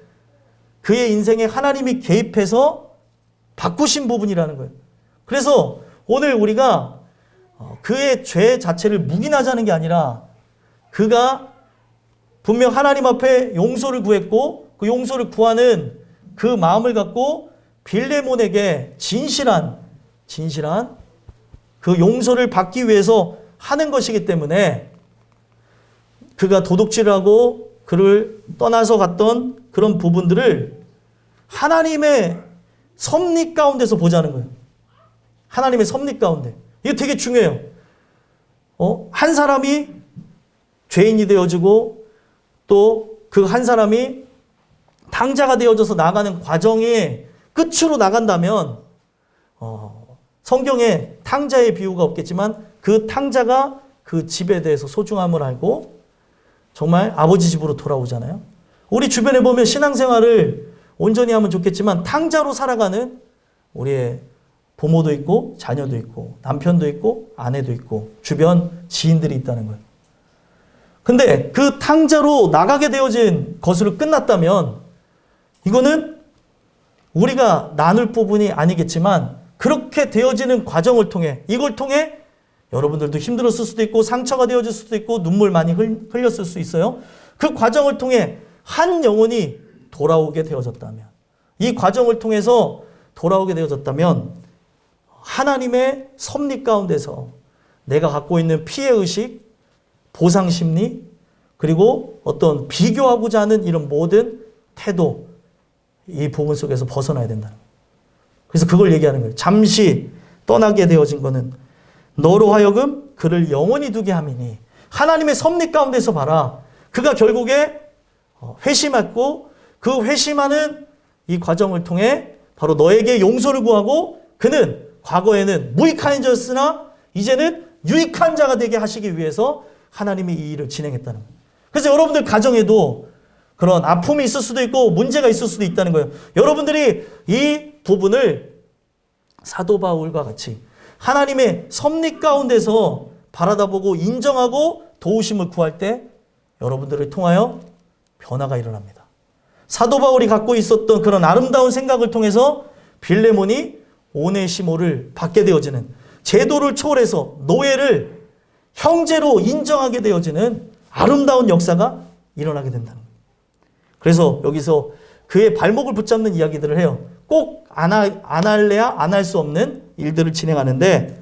그의 인생에 하나님이 개입해서 바꾸신 부분이라는 거예요. 그래서 오늘 우리가 그의 죄 자체를 묵인하자는 게 아니라 그가 분명 하나님 앞에 용서를 구했고 그 용서를 구하는 그 마음을 갖고 빌레몬에게 진실한 그 용서를 받기 위해서 하는 것이기 때문에 그가 도둑질을 하고 그를 떠나서 갔던 그런 부분들을 하나님의 섭리 가운데서 보자는 거예요. 하나님의 섭리 가운데. 이거 되게 중요해요. 한 사람이 죄인이 되어지고 또 그 한 사람이 탕자가 되어져서 나가는 과정의 끝으로 나간다면 성경에 탕자의 비유가 없겠지만 그 탕자가 그 집에 대해서 소중함을 알고 정말 아버지 집으로 돌아오잖아요. 우리 주변에 보면 신앙생활을 온전히 하면 좋겠지만 탕자로 살아가는 우리의 부모도 있고 자녀도 있고 남편도 있고 아내도 있고 주변 지인들이 있다는 거예요. 근데 그 탕자로 나가게 되어진 것으로 끝났다면 이거는 우리가 나눌 부분이 아니겠지만 그렇게 되어지는 과정을 통해 이걸 통해 여러분들도 힘들었을 수도 있고 상처가 되어질 수도 있고 눈물 많이 흘렸을 수 있어요. 그 과정을 통해 한 영혼이 돌아오게 되어졌다면 이 과정을 통해서 돌아오게 되어졌다면 하나님의 섭리 가운데서 내가 갖고 있는 피해의식, 보상심리 그리고 어떤 비교하고자 하는 이런 모든 태도 이 부분 속에서 벗어나야 된다는 거예요. 그래서 그걸 얘기하는 거예요. 잠시 떠나게 되어진 거는 너로 하여금 그를 영원히 두게 함이니 하나님의 섭리 가운데서 봐라. 그가 결국에 회심했고 그 회심하는 이 과정을 통해 바로 너에게 용서를 구하고 그는 과거에는 무익한 자였으나 이제는 유익한 자가 되게 하시기 위해서 하나님이 이 일을 진행했다는 거예요. 그래서 여러분들 가정에도 그런 아픔이 있을 수도 있고 문제가 있을 수도 있다는 거예요. 여러분들이 이 부분을 사도 바울과 같이 하나님의 섭리 가운데서 바라다보고 인정하고 도우심을 구할 때 여러분들을 통하여 변화가 일어납니다. 사도 바울이 갖고 있었던 그런 아름다운 생각을 통해서 빌레몬이 오네시모를 받게 되어지는 제도를 초월해서 노예를 형제로 인정하게 되어지는 아름다운 역사가 일어나게 된다는 거예요. 그래서 여기서 그의 발목을 붙잡는 이야기들을 해요. 꼭 안 할래야 안 할 수 없는 일들을 진행하는데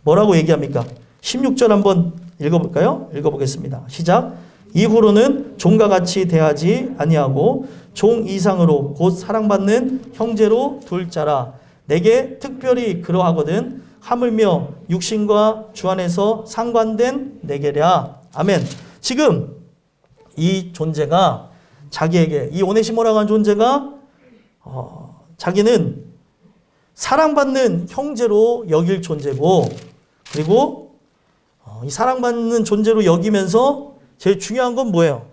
뭐라고 얘기합니까? 16절 한번 읽어볼까요? 읽어보겠습니다. 시작. 이후로는 종과 같이 대하지 아니하고 종 이상으로 곧 사랑받는 형제로 둘 자라. 내게 특별히 그러하거든 하물며 육신과 주 안에서 상관된 내게랴. 아멘. 지금 이 존재가 자기에게 이 오네시모라고 하는 존재가 자기는 사랑받는 형제로 여길 존재고 그리고 이 사랑받는 존재로 여기면서 제일 중요한 건 뭐예요?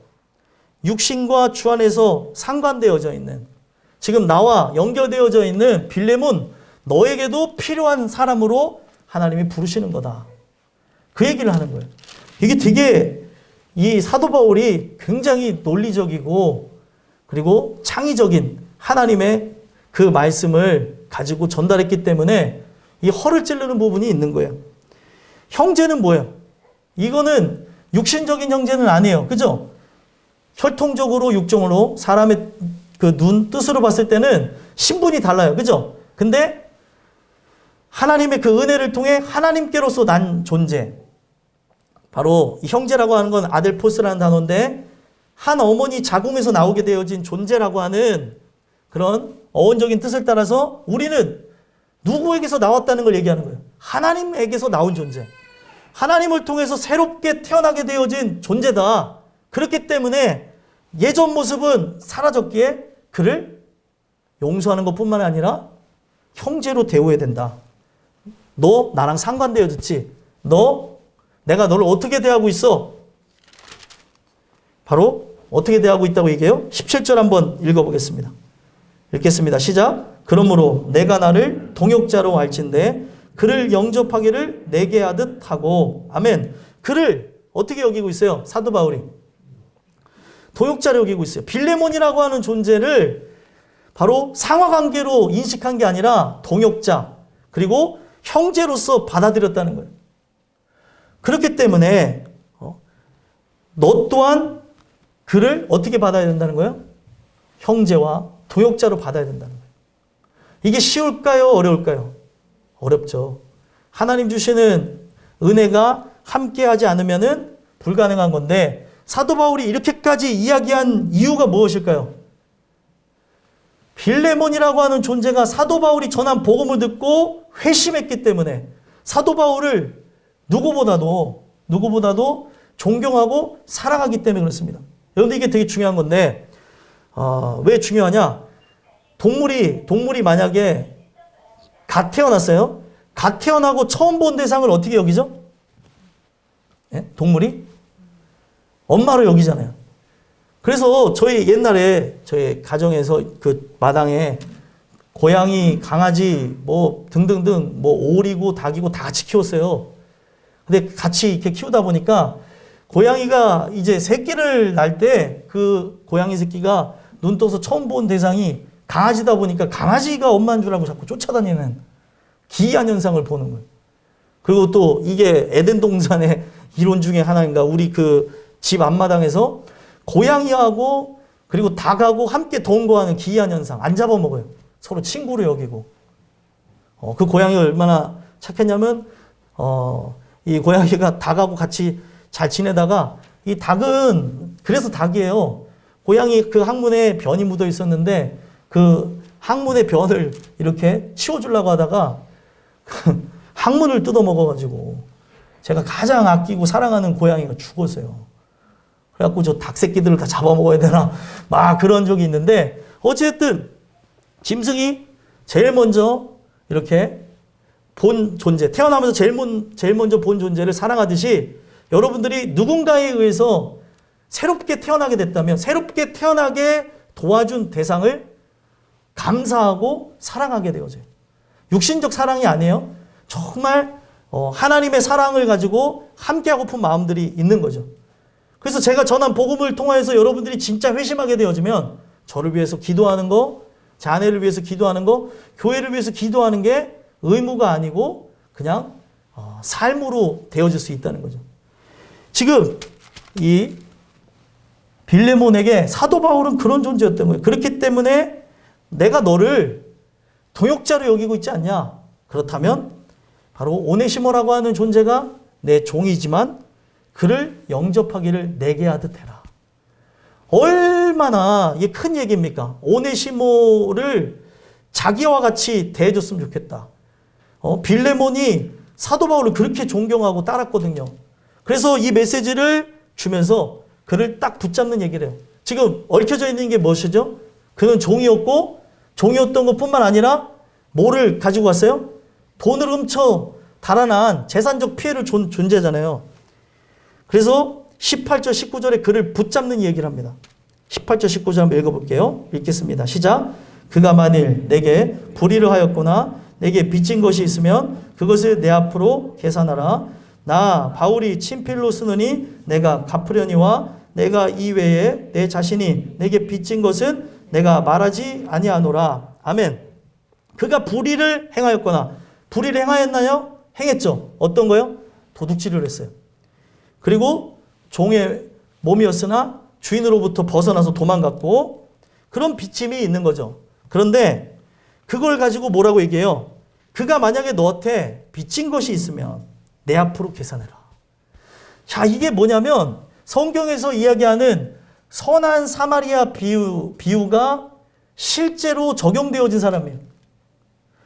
육신과 주 안에서 상관되어져 있는 지금 나와 연결되어져 있는 빌레몬 너에게도 필요한 사람으로 하나님이 부르시는 거다. 그 얘기를 하는 거예요. 이게 되게 이 사도 바울이 굉장히 논리적이고 그리고 창의적인 하나님의 그 말씀을 가지고 전달했기 때문에 이 허를 찌르는 부분이 있는 거예요. 형제는 뭐예요? 이거는 육신적인 형제는 아니에요. 그죠? 혈통적으로 육종으로 사람의 그 눈 뜻으로 봤을 때는 신분이 달라요. 그죠? 근데 하나님의 그 은혜를 통해 하나님께로서 난 존재. 바로 이 형제라고 하는 건 아델포스라는 단어인데 한 어머니 자궁에서 나오게 되어진 존재라고 하는 그런 어원적인 뜻을 따라서 우리는 누구에게서 나왔다는 걸 얘기하는 거예요. 하나님에게서 나온 존재. 하나님을 통해서 새롭게 태어나게 되어진 존재다. 그렇기 때문에 예전 모습은 사라졌기에 그를 용서하는 것뿐만 아니라 형제로 대우해야 된다. 너 나랑 상관되어졌지? 내가 너를 어떻게 대하고 있어? 바로 어떻게 대하고 있다고 얘기해요? 17절 한번 읽어보겠습니다. 읽겠습니다. 시작. 그러므로 내가 나를 동역자로 할진대 그를 영접하기를 내게 하듯 하고 아멘. 그를 어떻게 여기고 있어요? 사도 바울이 동역자로 여기고 있어요. 빌레몬이라고 하는 존재를 바로 상하관계로 인식한 게 아니라 동역자 그리고 형제로서 받아들였다는 거예요. 그렇기 때문에 너 또한 그를 어떻게 받아야 된다는 거예요? 형제와 동역자로 받아야 된다는 거예요. 이게 쉬울까요? 어려울까요? 어렵죠. 하나님 주시는 은혜가 함께하지 않으면 불가능한 건데 사도 바울이 이렇게까지 이야기한 이유가 무엇일까요? 빌레몬이라고 하는 존재가 사도 바울이 전한 복음을 듣고 회심했기 때문에 사도 바울을 누구보다도 존경하고 사랑하기 때문에 그렇습니다. 여러분들 이게 되게 중요한 건데 왜 중요하냐? 동물이 만약에 갓 태어났어요. 갓 태어나고 처음 본 대상을 어떻게 여기죠? 예? 동물이? 엄마로 여기잖아요. 그래서 저희 옛날에 저희 가정에서 그 마당에 고양이, 강아지, 뭐 등등등 뭐 오리고 닭이고 다 같이 키웠어요. 근데 같이 이렇게 키우다 보니까 고양이가 이제 새끼를 낳을 때 그 고양이 새끼가 눈 떠서 처음 본 대상이 강아지다 보니까 강아지가 엄마인 줄 알고 자꾸 쫓아다니는 기이한 현상을 보는 거예요. 그리고 또 이게 에덴 동산의 이론 중에 하나인가, 우리 그 집 앞마당에서 고양이하고 그리고 닭하고 함께 동거하는 기이한 현상, 안 잡아먹어요. 서로 친구로 여기고. 그 고양이가 얼마나 착했냐면, 이 고양이가 닭하고 같이 잘 지내다가, 이 닭은, 그래서 닭이에요. 고양이 그 항문에 변이 묻어 있었는데, 그 항문의 변을 이렇게 치워주려고 하다가, 항문을 뜯어먹어가지고, 제가 가장 아끼고 사랑하는 고양이가 죽었어요. 그래갖고 저 닭 새끼들을 다 잡아먹어야 되나, 막 그런 적이 있는데, 어쨌든, 짐승이 제일 먼저 이렇게 본 존재, 태어나면서 제일 먼저 본 존재를 사랑하듯이 여러분들이 누군가에 의해서 새롭게 태어나게 됐다면 새롭게 태어나게 도와준 대상을 감사하고 사랑하게 되어져요. 육신적 사랑이 아니에요. 정말 하나님의 사랑을 가지고 함께하고픈 마음들이 있는 거죠. 그래서 제가 전한 복음을 통하여서 여러분들이 진짜 회심하게 되어지면 저를 위해서 기도하는 거, 제 아내를 위해서 기도하는 거, 교회를 위해서 기도하는 게 의무가 아니고 그냥 삶으로 되어질 수 있다는 거죠. 지금 이 빌레몬에게 사도 바울은 그런 존재였던 거예요. 그렇기 때문에 내가 너를 동역자로 여기고 있지 않냐? 그렇다면 바로 오네시모라고 하는 존재가 내 종이지만 그를 영접하기를 내게 하듯 해라. 얼마나 이게 큰 얘기입니까? 오네시모를 자기와 같이 대해줬으면 좋겠다. 빌레몬이 사도 바울을 그렇게 존경하고 따랐거든요. 그래서 이 메시지를 주면서 그를 딱 붙잡는 얘기를 해요. 지금 얽혀져 있는 게 무엇이죠? 그는 종이었고 종이었던 것뿐만 아니라 뭐를 가지고 왔어요? 돈을 훔쳐 달아난 재산적 피해를 준 존재잖아요. 그래서 18절 19절에 그를 붙잡는 얘기를 합니다. 18절 19절 한번 읽어볼게요. 읽겠습니다. 시작. 그가 만일 내게 불의를 하였거나 내게 빚진 것이 있으면 그것을 내 앞으로 계산하라. 나 바울이 친필로 쓰느니 내가 갚으려니와 내가 이외에 내 자신이 내게 빚진 것은 내가 말하지 아니하노라. 아멘. 그가 불의를 행하였거나, 불의를 행하였나요? 행했죠. 어떤 거요? 도둑질을 했어요. 그리고 종의 몸이었으나 주인으로부터 벗어나서 도망갔고, 그런 빚짐이 있는 거죠. 그런데 그걸 가지고 뭐라고 얘기해요? 그가 만약에 너한테 빚진 것이 있으면 내 앞으로 계산해라. 자, 이게 뭐냐면 성경에서 이야기하는 선한 사마리아 비유가 실제로 적용되어진 사람이에요.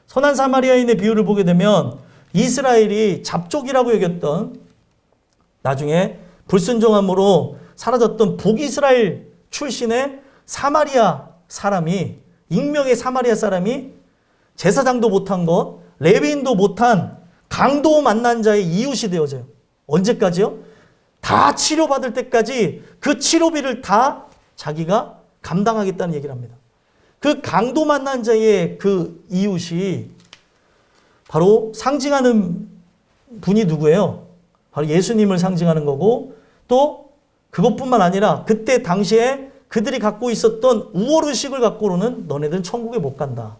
선한 사마리아인의 비유를 보게 되면 이스라엘이 잡족이라고 여겼던, 나중에 불순종함으로 사라졌던 북이스라엘 출신의 사마리아 사람이, 익명의 사마리아 사람이 제사장도 못한 것, 레위인도 못한 강도 만난 자의 이웃이 되어져요. 언제까지요? 다 치료받을 때까지 그 치료비를 다 자기가 감당하겠다는 얘기를 합니다. 그 강도 만난 자의 그 이웃이 바로 상징하는 분이 누구예요? 바로 예수님을 상징하는 거고, 또 그것뿐만 아니라 그때 당시에 그들이 갖고 있었던 우월의식을 갖고는 너네들은 천국에 못 간다.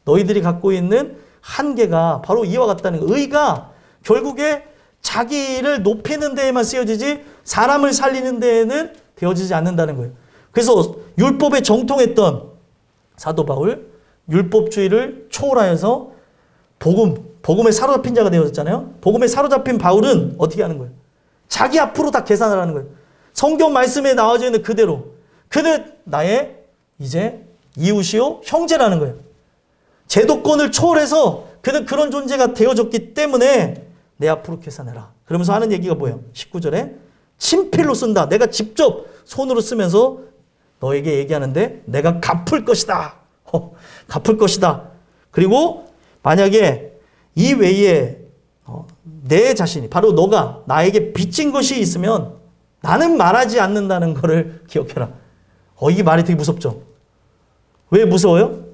너희들이 갖고 있는 한계가 바로 이와 같다는 거예요. 의가 결국에 자기를 높이는 데에만 쓰여지지 사람을 살리는 데에는 되어지지 않는다는 거예요. 그래서 율법에 정통했던 사도 바울, 율법주의를 초월하여서 복음에 사로잡힌 자가 되어졌잖아요. 복음에 사로잡힌 바울은 어떻게 하는 거예요? 자기 앞으로 다 계산을 하는 거예요. 성경 말씀에 나와져 있는 그대로. 그는 나의 이제 이웃이요 형제라는 거예요. 제도권을 초월해서 그는 그런 존재가 되어졌기 때문에 내 앞으로 계산해라. 그러면서 하는 얘기가 뭐예요? 19절에 친필로 쓴다. 내가 직접 손으로 쓰면서 너에게 얘기하는데 내가 갚을 것이다. 갚을 것이다. 그리고 만약에 이 외에 내 자신이 바로 너가 나에게 빚진 것이 있으면 나는 말하지 않는다는 것을 기억해라. 이게 말이 되게 무섭죠. 왜 무서워요?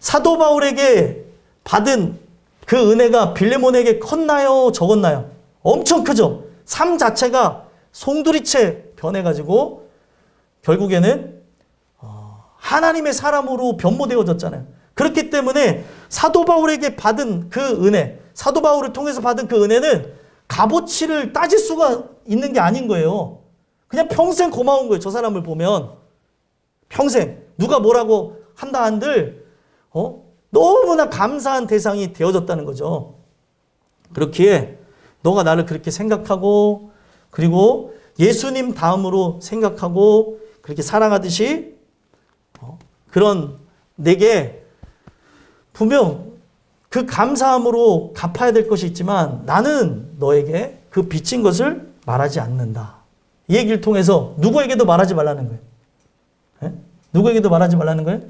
사도 바울에게 받은 그 은혜가 빌레몬에게 컸나요? 적었나요? 엄청 크죠. 삶 자체가 송두리째 변해가지고 결국에는 하나님의 사람으로 변모되어졌잖아요. 그렇기 때문에 사도 바울에게 받은 그 은혜, 사도 바울을 통해서 받은 그 은혜는 값어치를 따질 수가 있는 게 아닌 거예요. 그냥 평생 고마운 거예요. 저 사람을 보면 평생 누가 뭐라고 한다 한들 너무나 감사한 대상이 되어졌다는 거죠. 그렇기에 너가 나를 그렇게 생각하고 그리고 예수님 다음으로 생각하고 그렇게 사랑하듯이 그런 내게 분명 그 감사함으로 갚아야 될 것이 있지만 나는 너에게 그 빚진 것을 말하지 않는다. 이 얘기를 통해서 누구에게도 말하지 말라는 거예요. 네? 누구에게도 말하지 말라는 거예요.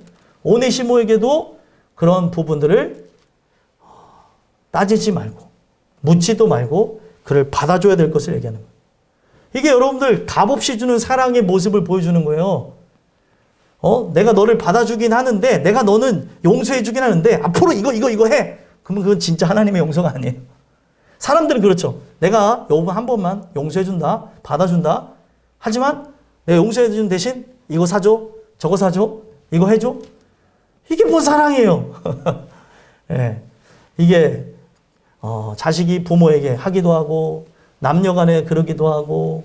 오네시모에게도 그런 부분들을 따지지 말고 묻지도 말고 그를 받아줘야 될 것을 얘기하는 거예요. 이게 여러분들 값없이 주는 사랑의 모습을 보여주는 거예요. 내가 너를 받아주긴 하는데 내가 너는 용서해주긴 하는데 앞으로 이거 해. 그러면 그건 진짜 하나님의 용서가 아니에요. 사람들은 그렇죠. 내가 요번 한 번만 용서해준다. 받아준다. 하지만 내가 용서해준 대신 이거 사줘. 저거 사줘. 이거 해줘. 이게 뭔 사랑이에요. 네. 이게 자식이 부모에게 하기도 하고 남녀 간에 그러기도 하고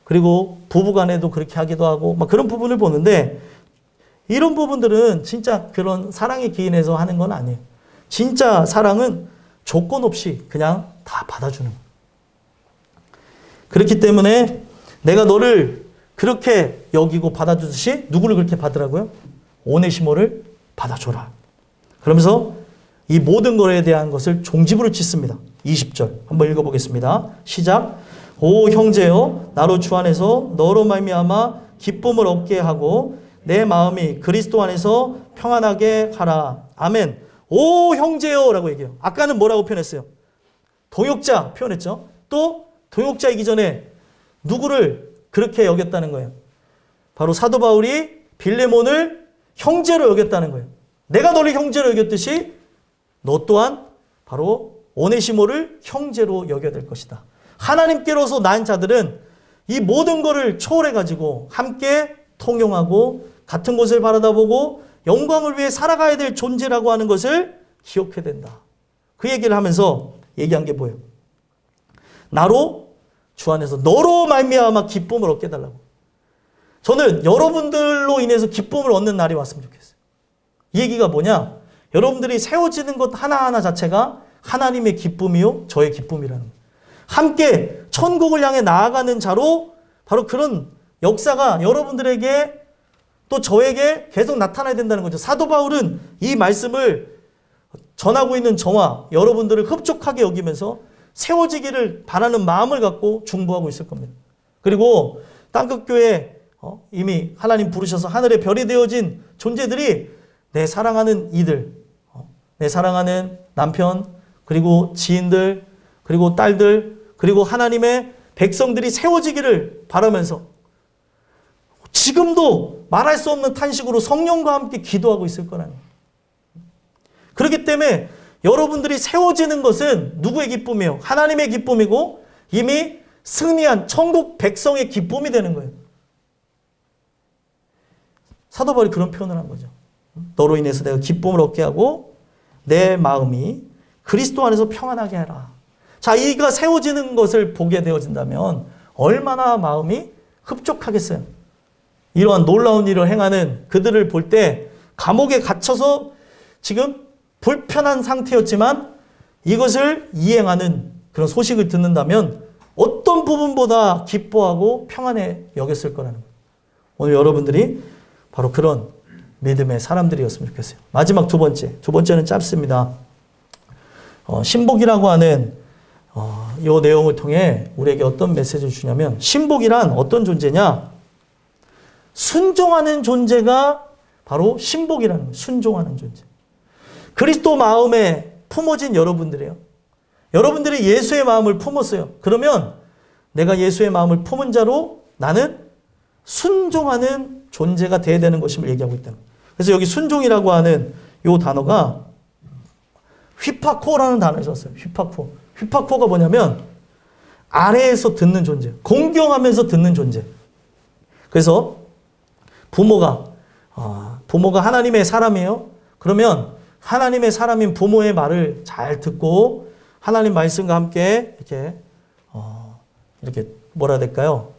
그리고 부부 간에도 그렇게 하기도 하고 막 그런 부분을 보는데 이런 부분들은 진짜 그런 사랑의 기인에서 하는 건 아니에요. 진짜 사랑은 조건 없이 그냥 다 받아주는 거예요. 그렇기 때문에 내가 너를 그렇게 여기고 받아주듯이 누구를 그렇게 받으라고요? 오네시모를 받아줘라. 그러면서 이 모든 것에 대한 것을 종지부를 짓습니다. 20절 한번 읽어보겠습니다. 시작. 오 형제여 나로 주 안에서 너로 말미암아 기쁨을 얻게 하고 내 마음이 그리스도 안에서 평안하게 하라. 아멘. 오 형제여 라고 얘기해요. 아까는 뭐라고 표현했어요? 동역자 표현했죠. 또 동역자이기 전에 누구를 그렇게 여겼다는 거예요? 바로 사도 바울이 빌레몬을 형제로 여겼다는 거예요. 내가 너를 형제로 여겼듯이 너 또한 바로 오네시모를 형제로 여겨야 될 것이다. 하나님께로서 난 자들은 이 모든 것을 초월해가지고 함께 통용하고 같은 곳을 바라다보고 영광을 위해 살아가야 될 존재라고 하는 것을 기억해야 된다. 그 얘기를 하면서 얘기한 게 뭐예요? 나로 주 안에서 너로 말미암아 기쁨을 얻게 해달라고. 저는 여러분들로 인해서 기쁨을 얻는 날이 왔으면 좋겠어요. 이 얘기가 뭐냐? 여러분들이 세워지는 것 하나하나 자체가 하나님의 기쁨이요 저의 기쁨이라는 거예요. 함께 천국을 향해 나아가는 자로 바로 그런 역사가 여러분들에게 또 저에게 계속 나타나야 된다는 거죠. 사도 바울은 이 말씀을 전하고 있는 저와 여러분들을 흡족하게 여기면서 세워지기를 바라는 마음을 갖고 중보하고 있을 겁니다. 그리고 땅끝교회 이미 하나님 부르셔서 하늘의 별이 되어진 존재들이 내 사랑하는 이들, 내 사랑하는 남편, 그리고 지인들, 그리고 딸들, 그리고 하나님의 백성들이 세워지기를 바라면서 지금도 말할 수 없는 탄식으로 성령과 함께 기도하고 있을 거라는 거예요. 그렇기 때문에 여러분들이 세워지는 것은 누구의 기쁨이에요? 하나님의 기쁨이고 이미 승리한 천국 백성의 기쁨이 되는 거예요. 사도 바울이 그런 표현을 한 거죠. 너로 인해서 내가 기쁨을 얻게 하고 내 마음이 그리스도 안에서 평안하게 해라. 자, 이가 세워지는 것을 보게 되어진다면 얼마나 마음이 흡족하겠어요. 이러한 놀라운 일을 행하는 그들을 볼 때 감옥에 갇혀서 지금 불편한 상태였지만 이것을 이행하는 그런 소식을 듣는다면 어떤 부분보다 기뻐하고 평안해 여겼을 거라는 거예요. 오늘 여러분들이 바로 그런 믿음의 사람들이었으면 좋겠어요. 마지막 두 번째는 짧습니다. 신복이라고 하는 이 내용을 통해 우리에게 어떤 메시지를 주냐면 신복이란 어떤 존재냐? 순종하는 존재가 바로 신복이라는 거예요. 순종하는 존재. 그리스도 마음에 품어진 여러분들이에요. 여러분들이 예수의 마음을 품었어요. 그러면 내가 예수의 마음을 품은 자로 나는 순종하는 존재가 돼야 되는 것임을 얘기하고 있다는 거예요. 그래서 여기 순종이라고 하는 이 단어가 휘파코라는 단어에서 왔어요. 휘파코. 휘파코가 뭐냐면 아래에서 듣는 존재. 공경하면서 듣는 존재. 그래서 부모가 하나님의 사람이에요. 그러면 하나님의 사람인 부모의 말을 잘 듣고 하나님 말씀과 함께 이렇게 뭐라 해야 될까요?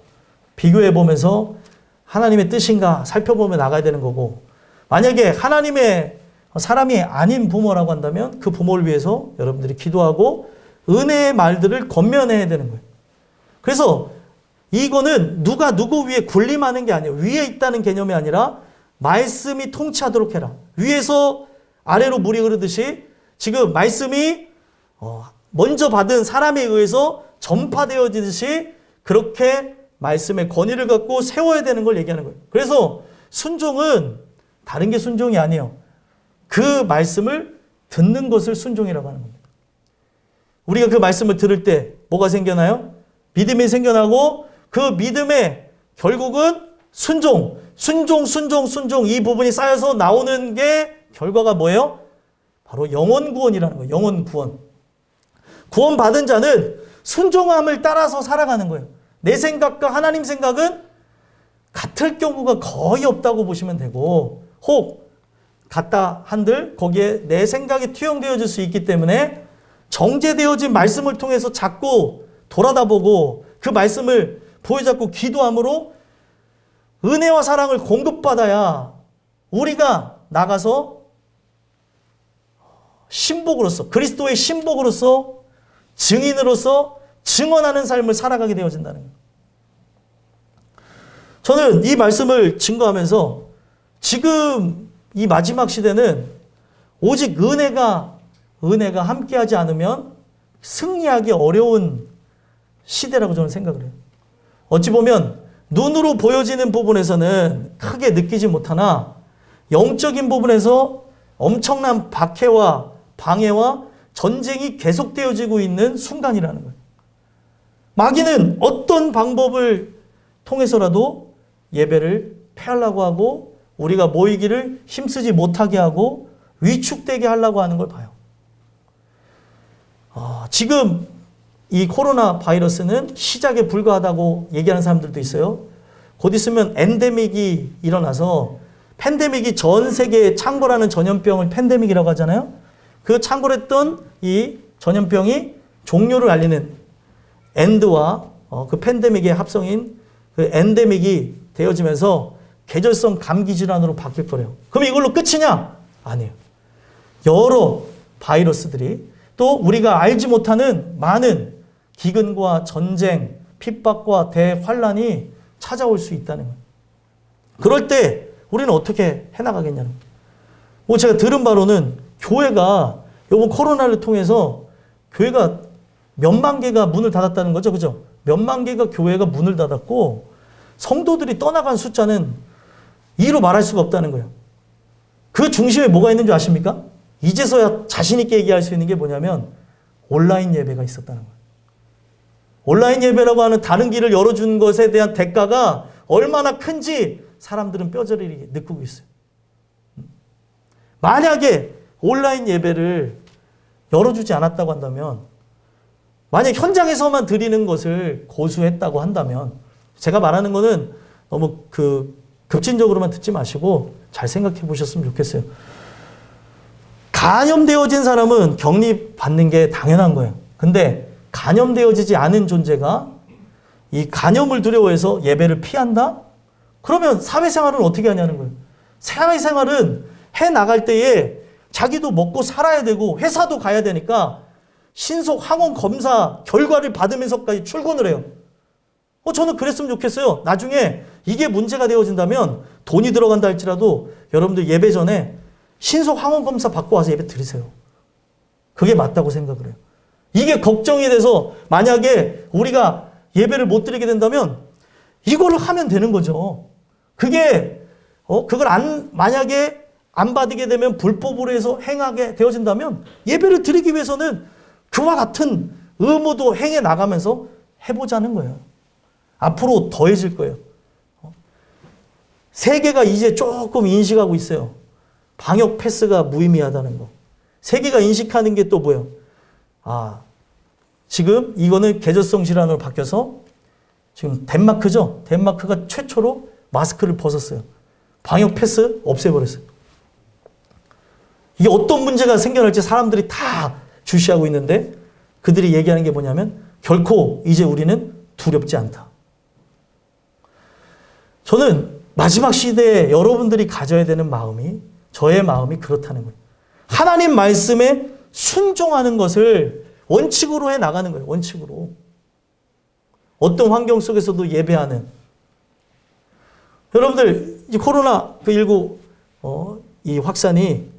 비교해 보면서 하나님의 뜻인가 살펴보며 나가야 되는 거고, 만약에 하나님의 사람이 아닌 부모라고 한다면 그 부모를 위해서 여러분들이 기도하고 은혜의 말들을 건면해야 되는 거예요. 그래서 이거는 누가 누구 위에 군림하는 게 아니에요. 위에 있다는 개념이 아니라 말씀이 통치하도록 해라. 위에서 아래로 물이 흐르듯이 지금 말씀이 먼저 받은 사람에 의해서 전파되어지듯이 그렇게 말씀의 권위를 갖고 세워야 되는 걸 얘기하는 거예요. 그래서 순종은 다른 게 순종이 아니에요. 그 말씀을 듣는 것을 순종이라고 하는 겁니다. 우리가 그 말씀을 들을 때 뭐가 생겨나요? 믿음이 생겨나고 그 믿음의 결국은 순종 이 부분이 쌓여서 나오는 게 결과가 뭐예요? 바로 영혼 구원이라는 거예요. 영혼 구원. 구원 받은 자는 순종함을 따라서 살아가는 거예요. 내 생각과 하나님 생각은 같을 경우가 거의 없다고 보시면 되고, 혹 같다 한들 거기에 내 생각이 투영되어질 수 있기 때문에 정제되어진 말씀을 통해서 자꾸 돌아다보고 그 말씀을 보여잡고 기도함으로 은혜와 사랑을 공급받아야 우리가 나가서 신복으로서, 그리스도의 신복으로서, 증인으로서 증언하는 삶을 살아가게 되어진다는 거예요. 저는 이 말씀을 증거하면서 지금 이 마지막 시대는 오직 은혜가 함께하지 않으면 승리하기 어려운 시대라고 저는 생각을 해요. 어찌 보면 눈으로 보여지는 부분에서는 크게 느끼지 못하나 영적인 부분에서 엄청난 박해와 방해와 전쟁이 계속되어지고 있는 순간이라는 거예요. 마귀는 어떤 방법을 통해서라도 예배를 폐하려고 하고 우리가 모이기를 힘쓰지 못하게 하고 위축되게 하려고 하는 걸 봐요. 지금 이 코로나 바이러스는 시작에 불과하다고 얘기하는 사람들도 있어요. 곧 있으면 엔데믹이 일어나서, 팬데믹이 전 세계에 창궐하는 전염병을 팬데믹이라고 하잖아요. 그 창궐했던 이 전염병이 종료를 알리는 엔드와 그 팬데믹의 합성인 그 엔데믹이 되어지면서 계절성 감기 질환으로 바뀔 거래요. 그럼 이걸로 끝이냐? 아니에요. 여러 바이러스들이 또 우리가 알지 못하는 많은 기근과 전쟁, 핍박과 대환란이 찾아올 수 있다는 거예요. 그럴 때 우리는 어떻게 해나가겠냐는 거예요. 제가 들은 바로는 교회가 이번 코로나를 통해서 교회가 몇만 개가 문을 닫았다는 거죠. 그죠? 몇만 개가 교회가 문을 닫았고 성도들이 떠나간 숫자는 2로 말할 수가 없다는 거예요. 그 중심에 뭐가 있는 줄 아십니까? 이제서야 자신 있게 얘기할 수 있는 게 뭐냐면 온라인 예배가 있었다는 거예요. 온라인 예배라고 하는 다른 길을 열어준 것에 대한 대가가 얼마나 큰지 사람들은 뼈저리게 느끼고 있어요. 만약에 온라인 예배를 열어주지 않았다고 한다면, 만약 현장에서만 드리는 것을 고수했다고 한다면, 제가 말하는 거는 너무 급진적으로만 듣지 마시고 잘 생각해 보셨으면 좋겠어요. 간염되어진 사람은 격리 받는 게 당연한 거예요. 근데 간염되어지지 않은 존재가 이 간염을 두려워해서 예배를 피한다? 그러면 사회생활은 어떻게 하냐는 거예요. 사회생활은 해 나갈 때에 자기도 먹고 살아야 되고 회사도 가야 되니까 신속 항원 검사 결과를 받으면서까지 출근을 해요. 저는 그랬으면 좋겠어요. 나중에 이게 문제가 되어진다면 돈이 들어간다 할지라도 여러분들 예배 전에 신속 항원 검사 받고 와서 예배 드리세요. 그게 맞다고 생각을 해요. 이게 걱정이 돼서 만약에 우리가 예배를 못 드리게 된다면 이거를 하면 되는 거죠. 그게 그걸 만약에 안 받게 되면 불법으로 해서 행하게 되어진다면 예배를 드리기 위해서는 그와 같은 의무도 행해 나가면서 해보자는 거예요. 앞으로 더해질 거예요. 세계가 이제 조금 인식하고 있어요. 방역 패스가 무의미하다는 거. 세계가 인식하는 게 또 뭐예요? 지금 이거는 계절성 질환으로 바뀌어서 지금 덴마크죠? 덴마크가 최초로 마스크를 벗었어요. 방역 패스 없애버렸어요. 이게 어떤 문제가 생겨날지 사람들이 다 주시하고 있는데 그들이 얘기하는 게 뭐냐면 결코 이제 우리는 두렵지 않다. 저는 마지막 시대에 여러분들이 가져야 되는 마음이 저의 마음이 그렇다는 거예요. 하나님 말씀에 순종하는 것을 원칙으로 해 나가는 거예요. 원칙으로. 어떤 환경 속에서도 예배하는. 여러분들 이 코로나19 이 확산이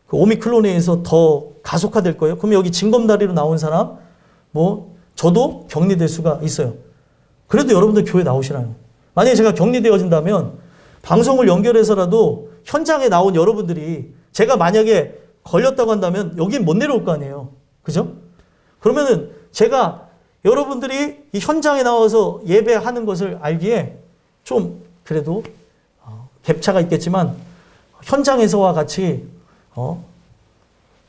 그 오미크론에 의해서 더 가속화될 거예요. 그럼 여기 징검다리로 나온 사람 저도 격리될 수가 있어요. 그래도 여러분들 교회 나오시라는 거예요. 만약에 제가 격리되어진다면 방송을 연결해서라도 현장에 나온 여러분들이 제가 만약에 걸렸다고 한다면 여긴 못 내려올 거 아니에요. 그죠? 그러면은 제가 여러분들이 이 현장에 나와서 예배하는 것을 알기에 좀 그래도 갭차가 있겠지만 현장에서와 같이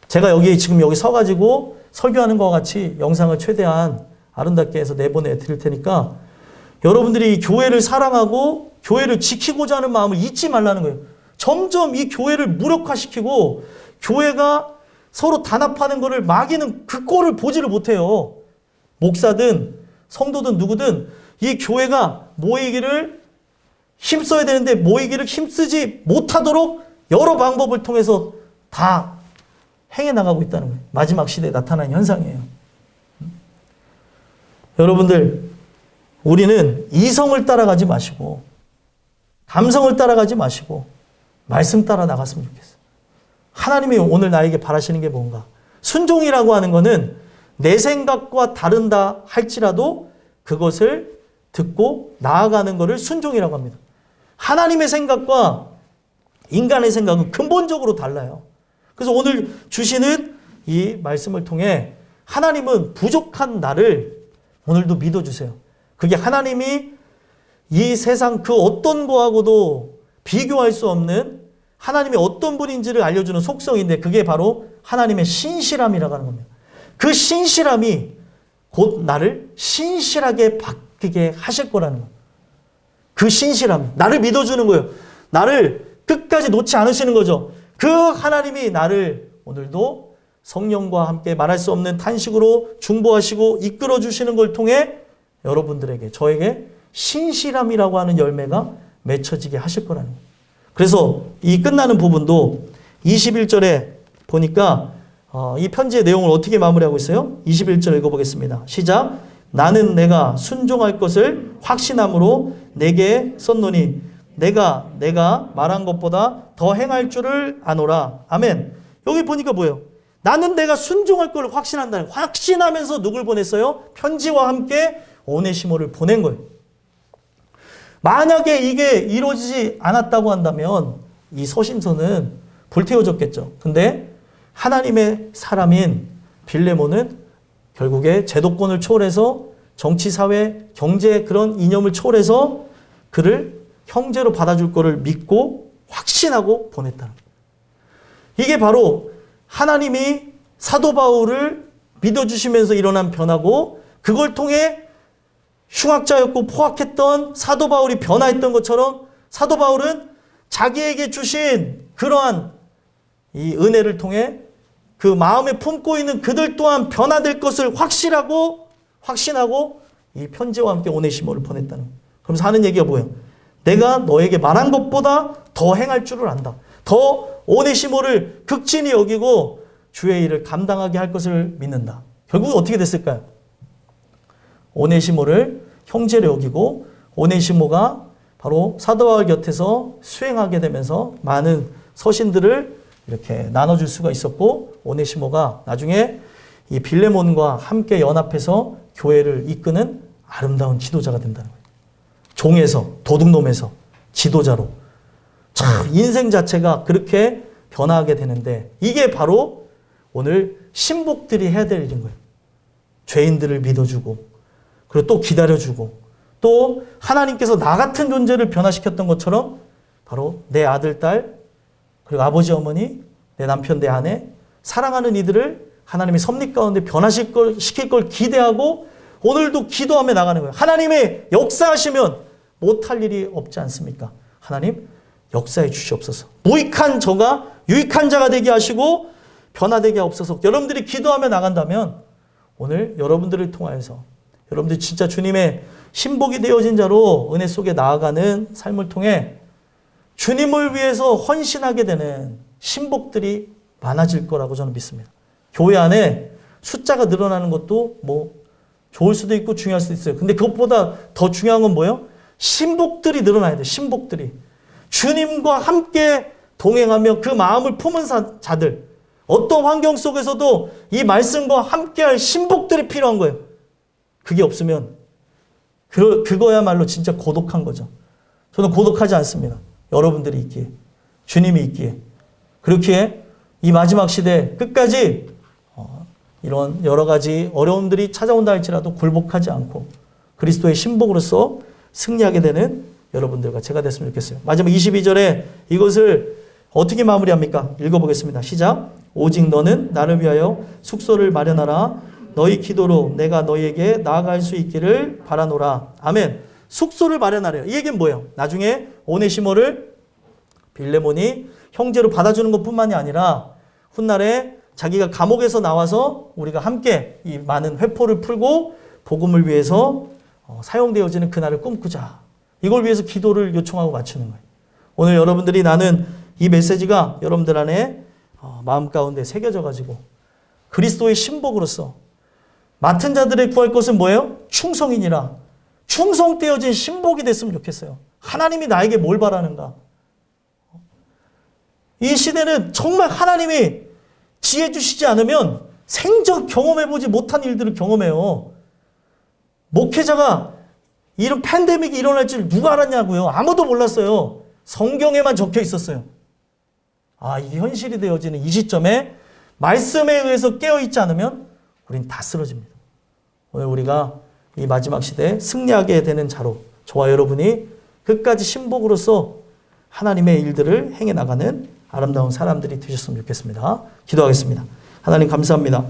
제가 지금 여기 서가지고 설교하는 것과 같이 영상을 최대한 아름답게 해서 내보내 드릴 테니까 여러분들이 교회를 사랑하고 교회를 지키고자 하는 마음을 잊지 말라는 거예요. 점점 이 교회를 무력화시키고 교회가 서로 단합하는 것을 막이는 그 꼴을 보지를 못해요. 목사든 성도든 누구든 이 교회가 모이기를 힘써야 되는데 모이기를 힘쓰지 못하도록 여러 방법을 통해서 다 행해 나가고 있다는 거예요. 마지막 시대에 나타난 현상이에요. 여러분들, 우리는 이성을 따라가지 마시고 감성을 따라가지 마시고 말씀 따라 나갔으면 좋겠어요. 하나님이 오늘 나에게 바라시는 게 뭔가? 순종이라고 하는 거는 내 생각과 다른다 할지라도 그것을 듣고 나아가는 것을 순종이라고 합니다. 하나님의 생각과 인간의 생각은 근본적으로 달라요. 그래서 오늘 주시는 이 말씀을 통해 하나님은 부족한 나를 오늘도 믿어주세요. 그게 하나님이 이 세상 그 어떤 거하고도 비교할 수 없는 하나님이 어떤 분인지를 알려주는 속성인데 그게 바로 하나님의 신실함이라고 하는 겁니다. 그 신실함이 곧 나를 신실하게 바뀌게 하실 거라는 거예요. 그 신실함이 나를 믿어주는 거예요. 나를 끝까지 놓지 않으시는 거죠. 그 하나님이 나를 오늘도 성령과 함께 말할 수 없는 탄식으로 중보하시고 이끌어 주시는 걸 통해 여러분들에게 저에게 신실함이라고 하는 열매가 맺혀지게 하실 거라는 거예요. 그래서 이 끝나는 부분도 21절에 보니까 이 편지의 내용을 어떻게 마무리하고 있어요? 21절 읽어보겠습니다. 시작. 나는 내가 순종할 것을 확신함으로 내게 썼노니 내가 말한 것보다 더 행할 줄을 아노라. 아멘. 여기 보니까 뭐예요? 나는 내가 순종할 걸 확신한다는 거예요. 확신하면서 누굴 보냈어요? 편지와 함께 오네시모를 보낸 거예요. 만약에 이게 이루어지지 않았다고 한다면 이 서신서는 불태워졌겠죠. 근데 하나님의 사람인 빌레몬은 결국에 제도권을 초월해서 정치, 사회, 경제 그런 이념을 초월해서 그를 형제로 받아줄 거를 믿고 확신하고 보냈다는 거예요. 이게 바로 하나님이 사도 바울을 믿어주시면서 일어난 변화고 그걸 통해 흉악자였고 포악했던 사도 바울이 변화했던 것처럼 사도 바울은 자기에게 주신 그러한 이 은혜를 통해 그 마음에 품고 있는 그들 또한 변화될 것을 확신하고 이 편지와 함께 오네시모를 보냈다는 거예요. 그러면서 하는 얘기가 뭐예요? 내가 너에게 말한 것보다 더 행할 줄을 안다. 더 오네시모를 극진히 여기고 주의 일을 감당하게 할 것을 믿는다. 결국 어떻게 됐을까요? 오네시모를 형제로 여기고 오네시모가 바로 사도 바울 곁에서 수행하게 되면서 많은 서신들을 이렇게 나눠줄 수가 있었고 오네시모가 나중에 이 빌레몬과 함께 연합해서 교회를 이끄는 아름다운 지도자가 된다는 거예요. 종에서 도둑놈에서 지도자로. 참 인생 자체가 그렇게 변화하게 되는데 이게 바로 오늘 신복들이 해야 될 일인 거예요. 죄인들을 믿어주고 그리고 또 기다려주고 또 하나님께서 나 같은 존재를 변화시켰던 것처럼 바로 내 아들, 딸 그리고 아버지, 어머니, 내 남편, 내 아내 사랑하는 이들을 하나님의 섭리 가운데 변화시킬 걸 기대하고 오늘도 기도하며 나가는 거예요. 하나님의 역사하시면 못할 일이 없지 않습니까? 하나님 역사해 주시옵소서. 무익한 저가 유익한 자가 되게 하시고 변화되게 하옵소서. 여러분들이 기도하며 나간다면 오늘 여러분들을 통하여서 여러분들이 진짜 주님의 신복이 되어진 자로 은혜 속에 나아가는 삶을 통해 주님을 위해서 헌신하게 되는 신복들이 많아질 거라고 저는 믿습니다. 교회 안에 숫자가 늘어나는 것도 뭐 좋을 수도 있고 중요할 수도 있어요. 근데 그것보다 더 중요한 건 뭐예요? 신복들이 늘어나야 돼요. 신복들이. 주님과 함께 동행하며 그 마음을 품은 자들. 어떤 환경 속에서도 이 말씀과 함께할 신복들이 필요한 거예요. 그게 없으면 그거야말로 진짜 고독한 거죠. 저는 고독하지 않습니다. 여러분들이 있기에. 주님이 있기에. 그렇기에 이 마지막 시대 끝까지 이런 여러 가지 어려움들이 찾아온다 할지라도 굴복하지 않고 그리스도의 신복으로서 승리하게 되는 여러분들과 제가 됐으면 좋겠어요. 마지막 22절에 이것을 어떻게 마무리합니까? 읽어보겠습니다. 시작. 오직 너는 나를 위하여 숙소를 마련하라. 너희 기도로 내가 너희에게 나아갈 수 있기를 바라노라. 아멘. 숙소를 마련하래요. 이 얘기는 뭐예요? 나중에 오네시모를 빌레몬이 형제로 받아주는 것뿐만이 아니라 훗날에 자기가 감옥에서 나와서 우리가 함께 이 많은 회포를 풀고 복음을 위해서 사용되어지는 그날을 꿈꾸자. 이걸 위해서 기도를 요청하고 맞추는 거예요. 오늘 여러분들이 나는 이 메시지가 여러분들 안에 마음 가운데 새겨져 가지고 그리스도의 신복으로서 맡은 자들의 구할 것은 뭐예요? 충성이니라. 충성되어진 신복이 됐으면 좋겠어요. 하나님이 나에게 뭘 바라는가? 이 시대는 정말 하나님이 지혜 주시지 않으면 생전 경험해보지 못한 일들을 경험해요. 목회자가 이런 팬데믹이 일어날 줄 누가 알았냐고요? 아무도 몰랐어요. 성경에만 적혀 있었어요. 이게 현실이 되어지는 이 시점에 말씀에 의해서 깨어있지 않으면 우린 다 쓰러집니다. 오늘 우리가 이 마지막 시대에 승리하게 되는 자로 저와 여러분이 끝까지 신복으로서 하나님의 일들을 행해 나가는 아름다운 사람들이 되셨으면 좋겠습니다. 기도하겠습니다. 하나님 감사합니다.